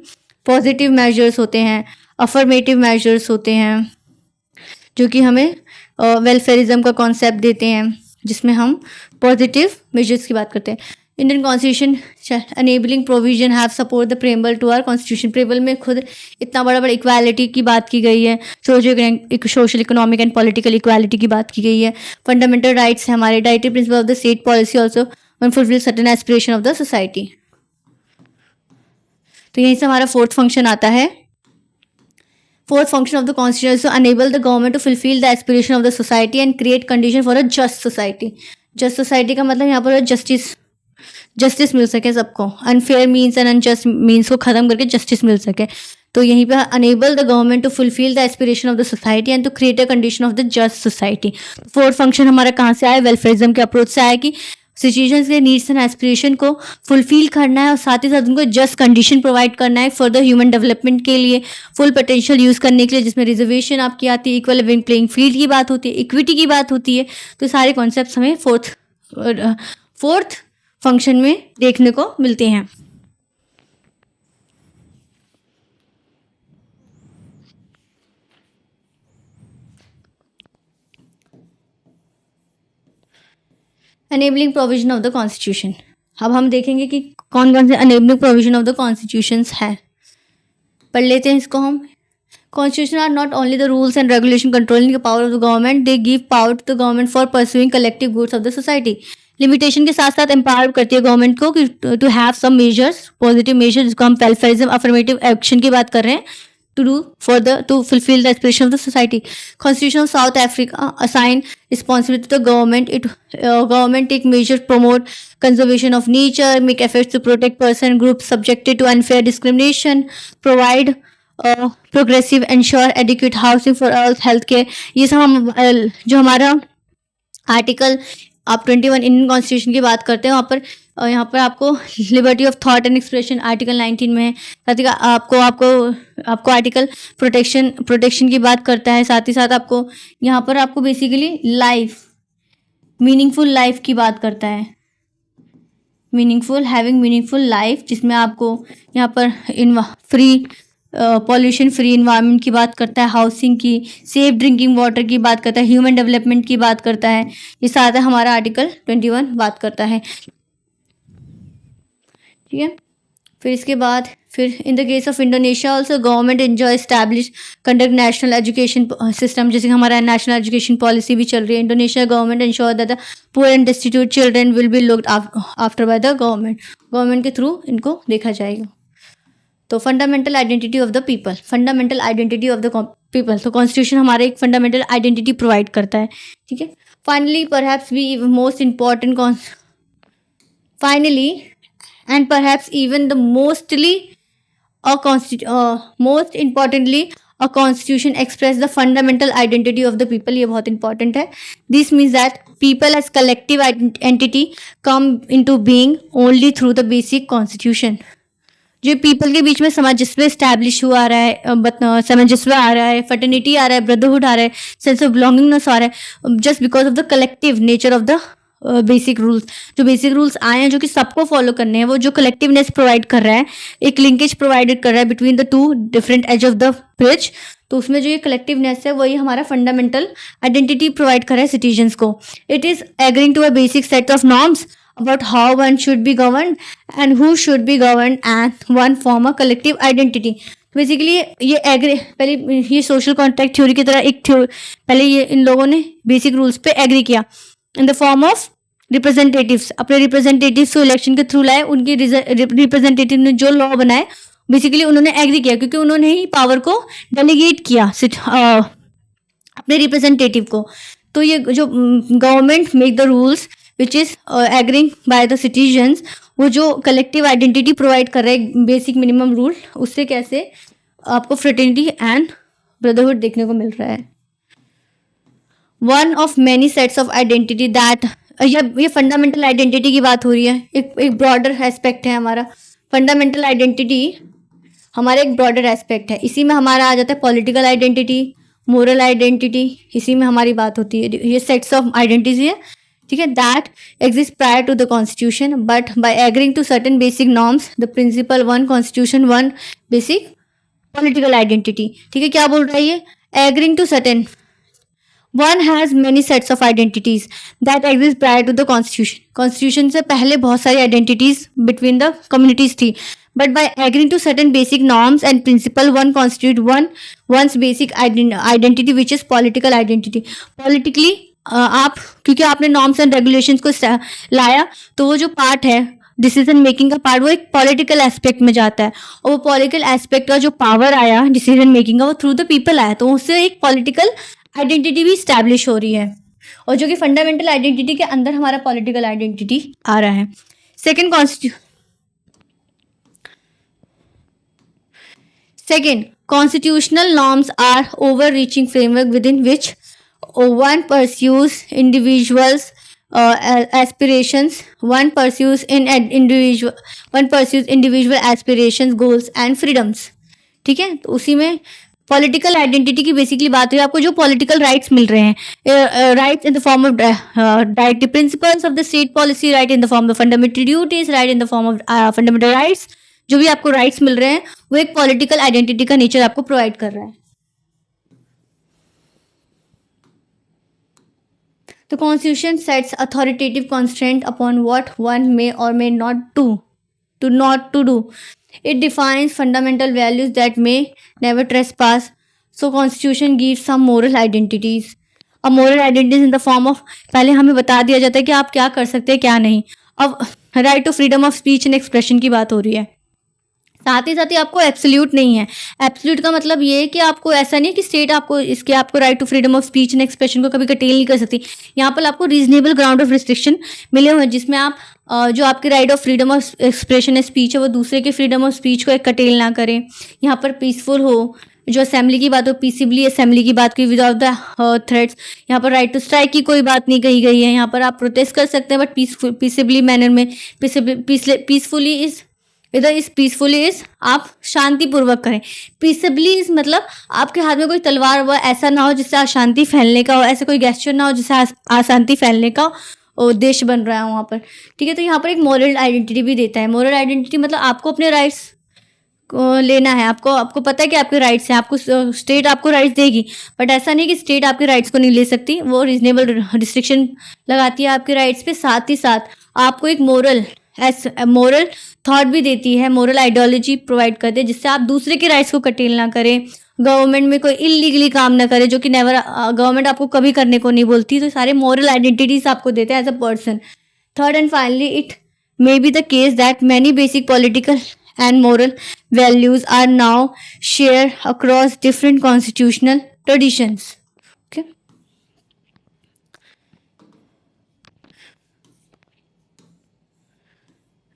पॉजिटिव मेजर्स होते हैं, अफर्मेटिव मेजर्स होते हैं जो कि हमें वेलफेयरिज्म का कॉन्सेप्ट देते हैं, जिसमें हम पॉजिटिव मेजर्स की बात करते हैं। Indian constitution enabling provision have support the preamble to our constitution. Preamble में खुद इतना बड़ा इक्वालिटी की बात की गई है, social economic and political equality की बात की गई है। फंडामेंटल राइट्स है हमारे, directive principle of the state policy also fulfil certain aspiration of the society. तो यहीं से हमारा फोर्थ फंक्शन आता है। Fourth function of the constitution is to enable the government to fulfill the aspiration of the society and create condition for a just society। just society का मतलब यहाँ पर जस्टिस मिल सके सबको, unfair means and unjust means को खत्म करके जस्टिस मिल सके। तो यहीं पे enable the government to fulfil the aspiration of the society and to create a condition of the just society. Fourth function हमारा कहाँ से आया? वेलफेयरिज्म के अप्रोच से आया कि सिटीजन्स के नीड्स एंड एस्पिरेशन को फुलफिल करना है और साथ ही साथ उनको जस्ट कंडीशन प्रोवाइड करना है फॉर द ह्यूमन डेवलपमेंट के लिए, फुल पोटेंशियल यूज़ करने के लिए, जिसमें रिजर्वेशन आपकी आती है, इक्वल लिविंग प्लेइंग फील्ड की बात होती है, इक्विटी की बात होती है। तो सारे कॉन्सेप्ट हमें फोर्थ फंक्शन में देखने को मिलते हैं। Enabling provision of the constitution. अब हम देखेंगे कि कौन कौन से enabling provision of the constitutions है, पढ़ लेते हैं इसको हम। Constitution are not only the rules and regulation controlling the power of the government, they give power to the government for pursuing collective goods of the society. Limitation के साथ साथ empower करती है गवर्नमेंट को कि to have some measures, positive measures, जिसको हम welfarism affirmative action की बात कर रहे हैं, to fulfill the aspiration of the society. Constitution of South Africa assign responsibility to the government. Government take measures promote conservation of nature, make efforts to protect person groups subjected to unfair discrimination, provide progressive, ensure adequate housing for all, healthcare। ये सब हम जो हमारा article आप 21 Indian constitution की बात करते हैं, वहाँ पर यहाँ पर आपको liberty of thought and expression article 19 में है। साथ ही आपको आर्टिकल प्रोटेक्शन की बात करता है। साथ ही साथ आपको यहाँ पर आपको बेसिकली लाइफ, मीनिंगफुल लाइफ की बात करता है, हैविंग मीनिंगफुल लाइफ, जिसमें आपको यहाँ पर फ्री पॉल्यूशन फ्री इन्वायरमेंट की बात करता है, हाउसिंग की, सेफ ड्रिंकिंग वाटर की बात करता है, ह्यूमन डेवलपमेंट की बात करता है। ये सारा हमारा आर्टिकल 21 बात करता है, ठीक है। फिर इसके बाद फिर in the case of Indonesia also government enjoy establish conduct national education system, जैसे हमारा नेशनल एजुकेशन पॉलिसी भी चल रही है। Indonesia government ensure that the poor and destitute children will be looked after by the government के through इनको देखा जाएगा। तो fundamental identity of the people, fundamental identity of the people, तो कॉन्स्टिट्यूशन हमारा एक फंडामेंटल आइडेंटिटी प्रोवाइड करता है, ठीक है। Finally perhaps we most important finally and perhaps even the most importantly a constitution express the fundamental identity of the people, ये बहुत important है। This means that people as collective entity come into being only through the basic constitution। जो people के बीच में सामंजस्य establish हुआ रहा है, सामंजस्य आ रहा है, फर्टर्निटी आ रहा है, ब्रदरहुड आ रहा है, सेंस ऑफ बिलोंगिंगनेस आ रहा है, just because of the collective nature of the basic rules. जो बेसिक रूल्स आए हैं जो कि सबको फॉलो करने हैं, वो जो कलेक्टिवनेस प्रोवाइड कर रहा है, एक लिंकेज प्रोवाइडेड कर रहा है between the two different edge of the bridge. तो उसमें जो ये कलेक्टिवनेस है वही हमारा फंडामेंटल आइडेंटिटी प्रोवाइड कर रहा है सिटीजन्स को। It is agreeing to a basic set of norms about how one should be governed and who should be governed, and one form a collective identity। Basically ये पहले ये social contract theory की तरह पहले ये इन लोगों ने बेसिक रूल्स पे एग्री किया इन द फॉर्म ऑफ रिप्रेजेंटेटिव्स। अपने रिप्रेजेंटेटिव्स को इलेक्शन के थ्रू लाए, उनके रिप्रेजेंटेटिव ने जो लॉ बनाए बेसिकली उन्होंने एग्री किया, क्योंकि उन्होंने ही पावर को डेलीगेट किया अपने रिप्रेजेंटेटिव को। तो ये जो government make the rules which is agreeing by the citizens, वो जो कलेक्टिव आइडेंटिटी प्रोवाइड कर रहे हैं बेसिक मिनिमम रूल, उससे कैसे आपको फ्रेटर्निटी एंड ब्रदरहुड देखने को मिल रहा है। One of many sets of identity that, ये फंडामेंटल आइडेंटिटी की बात हो रही है, एक ब्रॉडर एस्पेक्ट है हमारा। फंडामेंटल आइडेंटिटी हमारा एक ब्रॉडर एस्पेक्ट है, इसी में हमारा आ जाता है पॉलिटिकल आइडेंटिटी, मोरल आइडेंटिटी, इसी में हमारी बात होती है। ये सेट्स ऑफ आइडेंटिटी है, ठीक है, that exist prior to the constitution, but by agreeing to certain basic norms the principle one constitution one basic political identity. ठीक है, क्या बोल रहा है ये? Agreeing to certain one has many sets of identities that exist prior to the constitution. Constitution से पहले बहुत सारी आइडेंटिटीज बिटवीन द कम्युनिटीज थी, but by agreeing to certain basic norms and principle one constitute one's basic identity which is political identity. Politically आप क्योंकि आपने norms and regulations को लाया, तो वो जो पार्ट है डिसीजन मेकिंग का पार्ट, वो एक पॉलिटिकल एस्पेक्ट में जाता है, और वो पॉलिटिकल एस्पेक्ट का जो पावर आया डिसीजन मेकिंग का, वो थ्रू द पीपल आया, तो उससे एक पॉलिटिकल आइडेंटिटी भी स्टैब्लिश हो रही है, और जो कि फंडामेंटल आइडेंटिटी के अंदर हमारा पॉलिटिकल आइडेंटिटी आ रहा है। Second, constitutional norms are overreaching framework within which one pursues individuals' aspirations, one pursues individual aspirations, goals and freedoms। ठीक है, तो उसी में पॉलिटिकल आइडेंटिटी की बेसिकली बात हुई। आपको जो पॉलिटिकल राइट्स मिल रहे हैं, rights in the form of directive principles of the state policy, right in the form of fundamental duties, right in the form of fundamental rights, जो भी आपको राइट्स मिल रहे हैं वो एक पॉलिटिकल आइडेंटिटी का नेचर आपको प्रोवाइड कर रहा है। The Constitution sets authoritative constraint upon what one may or may not do. It defines fundamental values that may never trespass. So Constitution gives some moral identities. A moral identity in the form of, पहले हमें बता दिया जाता है कि आप क्या कर सकते हैं क्या नहीं। अब right to freedom of speech and expression की बात हो रही है। साथ ही आपको एब्सोल्यूट नहीं है। एब्सोल्यूट का मतलब ये है कि आपको ऐसा नहीं है कि स्टेट आपको right to freedom of speech and expression को कभी कटेल नहीं कर सकती। यहाँ पर आपको रीजनेबल ग्राउंड ऑफ रिस्ट्रिक्शन मिले हुए हैं, जिसमें आप जो आपके right of freedom of expression है, स्पीच है, वो दूसरे के फ्रीडम ऑफ स्पीच को एक कटेल ना करें। यहाँ पर पीसफुल हो, जो असेंबली की बात हो पीसीबली असेंबली की बात की विदाउट द थ्रेट्स। यहाँ पर राइट टू स्ट्राइक की कोई बात नहीं कही गई है। यहाँ पर आप प्रोटेस्ट कर सकते हैं बट पीसफुली मैनर में। पीसफुली इज आप शांतिपूर्वक करें। पीसफुली इज मतलब आपके हाथ में कोई तलवार हुआ ऐसा ना हो जिससे अशांति फैलने का हो, ऐसा कोई गेस्चर ना हो जिससे अशांति फैलने का उद्देश्य बन रहा है वहाँ पर। ठीक है, तो यहाँ पर एक मॉरल आइडेंटिटी भी देता है। मॉरल आइडेंटिटी मतलब आपको अपने राइट्स को लेना है, आपको पता है कि आपके राइट्स हैं, आपको स्टेट आपको राइट्स देगी, बट ऐसा नहीं कि स्टेट आपके राइट्स को नहीं ले सकती। वो रीजनेबल रिस्ट्रिक्शन लगाती है आपके राइट्स पे। साथ ही साथ आपको एक मोरल एस मोरल थॉट भी देती है, मोरल आइडियोलॉजी प्रोवाइड करते हैं जिससे आप दूसरे के राइट्स को कटेल ना करें, गवर्नमेंट में कोई इलीगली काम ना करे, जो कि नेवर गवर्नमेंट आपको कभी करने को नहीं बोलती। तो सारे मोरल आइडेंटिटीज आपको देते हैं as a person. Third and finally, it may be the case that many basic political and moral values are now shared across different constitutional traditions. Okay.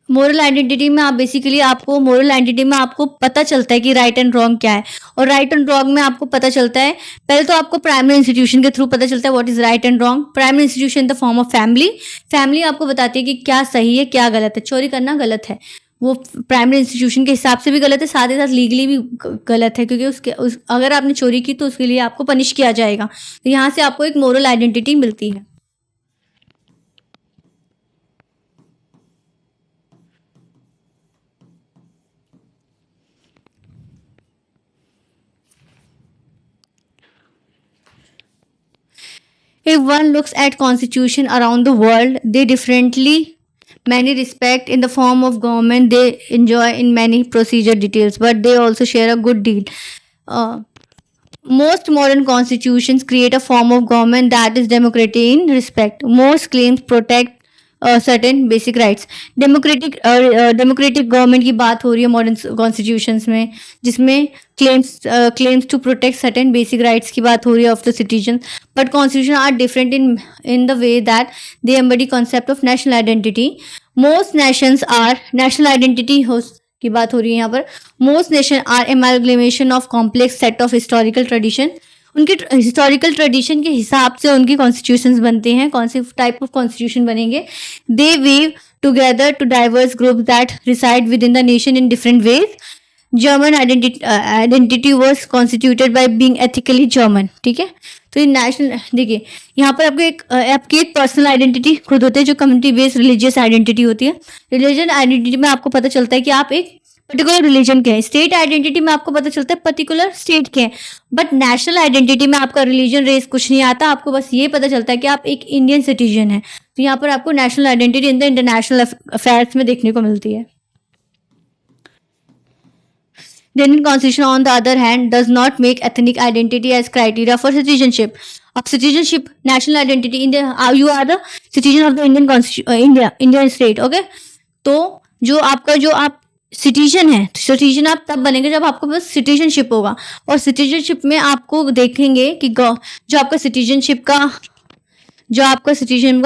Moral identity में आप बेसिकली आपको moral identity में आपको पता चलता है कि right and wrong क्या है, और राइट एंड रॉन्ग में आपको पता चलता है, पहले तो आपको प्राइमरी इंस्टीट्यूशन के थ्रू पता चलता है what is right and wrong. Primary institution in the form of family, family आपको बताती है कि क्या सही है क्या गलत है। चोरी करना गलत है, वो प्राइमरी इंस्टीट्यूशन के हिसाब से भी गलत है, साथ ही साथ लीगली भी गलत है, क्योंकि अगर आपने चोरी की तो उसके लिए आपको पनिश किया जाएगा। तो यहाँ से आपको एक मोरल आइडेंटिटी मिलती है। If one looks at constitution around the world, they differently many respect in the form of government they enjoy in many procedure details, but they also share a good deal. Most modern constitutions create a form of government that is democratic in respect. Most claims protect certain basic rights. Democratic government की बात हो रही है modern constitutions में, जिसमें claims to protect certain basic rights की बात हो रही है of the citizen. But constitution are different in the way that they embody concept of national identity. Most nations are national identity की बात हो रही है यहाँ पर। Most nation are amalgamation of complex set of historical tradition. उनके historical tradition के हिसाब से उनके कॉन्स्टिट्यूशंस बनते हैं। कौन से टाइप ऑफ कॉन्स्टिट्यूशन बनेंगे? They weave together to diverse group that reside within the nation in different ways. German identity was constituted by being ethically German. ठीक है, तो ये नेशनल, देखिए यहाँ पर आपकी एक पर्सनल आइडेंटिटी खुद होती है जो कम्युनिटी बेस्ड रिलीजियस आइडेंटिटी होती है। रिलीजन आइडेंटिटी में आपको पता चलता है कि आप एक पर्टिकुलर रिलीजन के हैं। स्टेट आइडेंटिटी में आपको पता चलता है पर्टिकुलर स्टेट के हैं। बट नेशनल आइडेंटिटी में आपका रिलीजन रेस कुछ नहीं आता, आपको बस ये पता चलता है कि आप एक इंडियन सिटीजन हैं। तो यहाँ पर आपको national identity in the international affairs में देखने को मिलती है। The Indian Constitution, on the other hand, does not make ethnic identity as criteria for citizenship. Of citizenship, national identity, you are the citizen of the Indian state, okay? तो जो आप citizen है, citizen आप तब बनेंगे जब आपको बस सिटीजनशिप होगा। और सिटीजनशिप में आपको देखेंगे कि जो आपका सिटीजनशिप का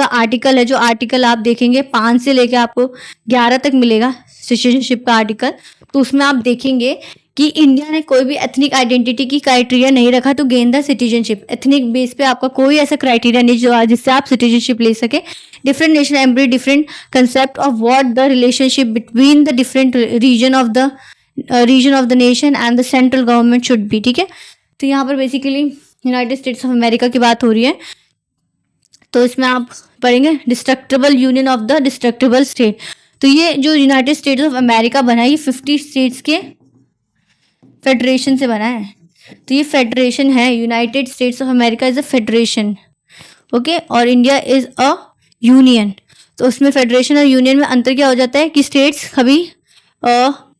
आर्टिकल है, जो आर्टिकल आप देखेंगे 5 से लेके आपको 11 तक मिलेगा सिटीजनशिप का आर्टिकल। तो उसमें आप देखेंगे कि इंडिया ने कोई भी एथनिक आइडेंटिटी की क्राइटेरिया नहीं रखा to gain the citizenship. Ethnic base पे आपका कोई ऐसा क्राइटेरिया नहीं जिससे आप सिटीजनशिप ले सके। Different nation embrace different concept of what the relationship between the different region of the nation and the central government should be. ठीक है, तो यहाँ पर basically United States of America की बात हो रही है। तो इसमें आप पढ़ेंगे destructible union of the destructible state. तो ये जो यूनाइटेड स्टेट्स ऑफ अमेरिका बना है, ये 50 स्टेट्स के फेडरेशन से बना है। तो ये फेडरेशन है, United States of America is a federation, okay, और इंडिया इज अ यूनियन। तो उसमें फेडरेशन और यूनियन में अंतर क्या हो जाता है कि स्टेट्स कभी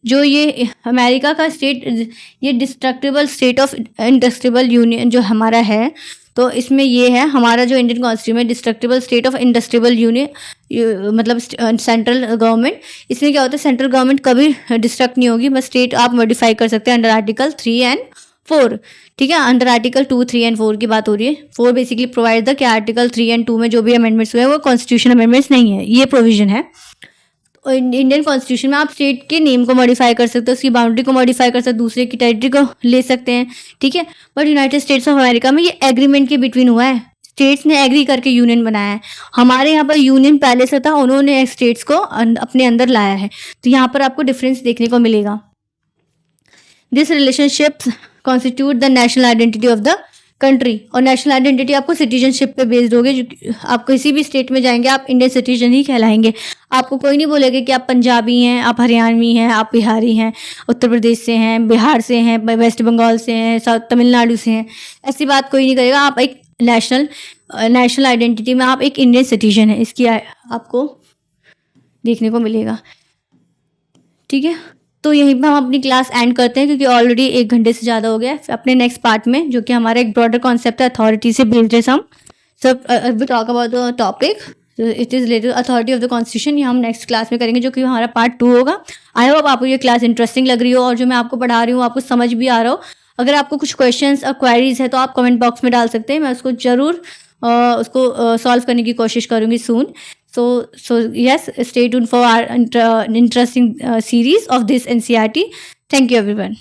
जो ये अमेरिका का स्टेट, ये destructible state of industrial union जो हमारा है, तो इसमें ये है हमारा जो इंडियन कॉन्स्टिट्यूशन में destructible state of industrial union, मतलब सेंट्रल गवर्नमेंट। इसमें क्या होता है, सेंट्रल गवर्नमेंट कभी डिस्ट्रक्ट नहीं होगी, बस स्टेट आप मॉडिफाई कर सकते हैं अंडर आर्टिकल 3 एंड 4। ठीक है, अंडर आर्टिकल 2, 3 एंड 4 की बात हो रही है। 4 बेसिकली प्रोवाइड द कि आर्टिकल 3 एंड 2 में जो भी अमेंडमेंट्स हुए हैं वो कॉन्स्टिट्यूशन अमेंडमेंट्स नहीं है, ये प्रोविजन है। इंडियन कॉन्स्टिट्यूशन में आप स्टेट के नेम को मॉडिफाई कर सकते हो, उसकी बाउंड्री को मॉडिफाई कर सकते हो, दूसरे की टेरिटरी को ले सकते हैं। ठीक है, but United States of America में ये एग्रीमेंट के बिटवीन हुआ है, स्टेट्स ने एग्री करके यूनियन बनाया है। हमारे यहाँ पर यूनियन पहले से था, उन्होंने स्टेट्स को अपने अंदर लाया है। तो यहाँ पर आपको डिफरेंस देखने को मिलेगा। This relationship constitute the national identity of the country. और नेशनल आइडेंटिटी आपको सिटीजनशिप पे बेस्ड होगी। आप किसी भी स्टेट में जाएंगे आप इंडियन सिटीजन ही कहलाएंगे। आपको कोई नहीं बोलेगा कि आप पंजाबी हैं, आप हरियाणवी हैं, आप बिहारी हैं, उत्तर प्रदेश से हैं, बिहार से हैं, वेस्ट बंगाल से हैं, साउथ तमिलनाडु से हैं, ऐसी बात कोई नहीं करेगा। आप एक नेशनल आइडेंटिटी में आप एक इंडियन सिटीजन है, इसकी आपको देखने को मिलेगा। ठीक है, तो यहीं पर हम अपनी क्लास एंड करते हैं क्योंकि ऑलरेडी 1 घंटे से ज़्यादा हो गया है। अपने नेक्स्ट पार्ट में जो कि हमारा एक ब्रॉडर कॉन्सेप्ट है अथॉरिटी से बेस्ड है सम सब we talk about the topic it is related authority of the constitution. ये हम नेक्स्ट क्लास में करेंगे जो कि हमारा पार्ट 2 होगा। आई होप आपको ये क्लास इंटरेस्टिंग लग रही हो और जो मैं आपको पढ़ा रही हूँ आपको समझ भी आ रहा हो। अगर आपको कुछ क्वेश्चंस और क्वेरीज है तो आप कमेंट बॉक्स में डाल सकते हैं, मैं उसको ज़रूर उसको सॉल्व करने की कोशिश करूँगी सून। So yes, stay tuned for our interesting series of this NCERT. Thank you everyone.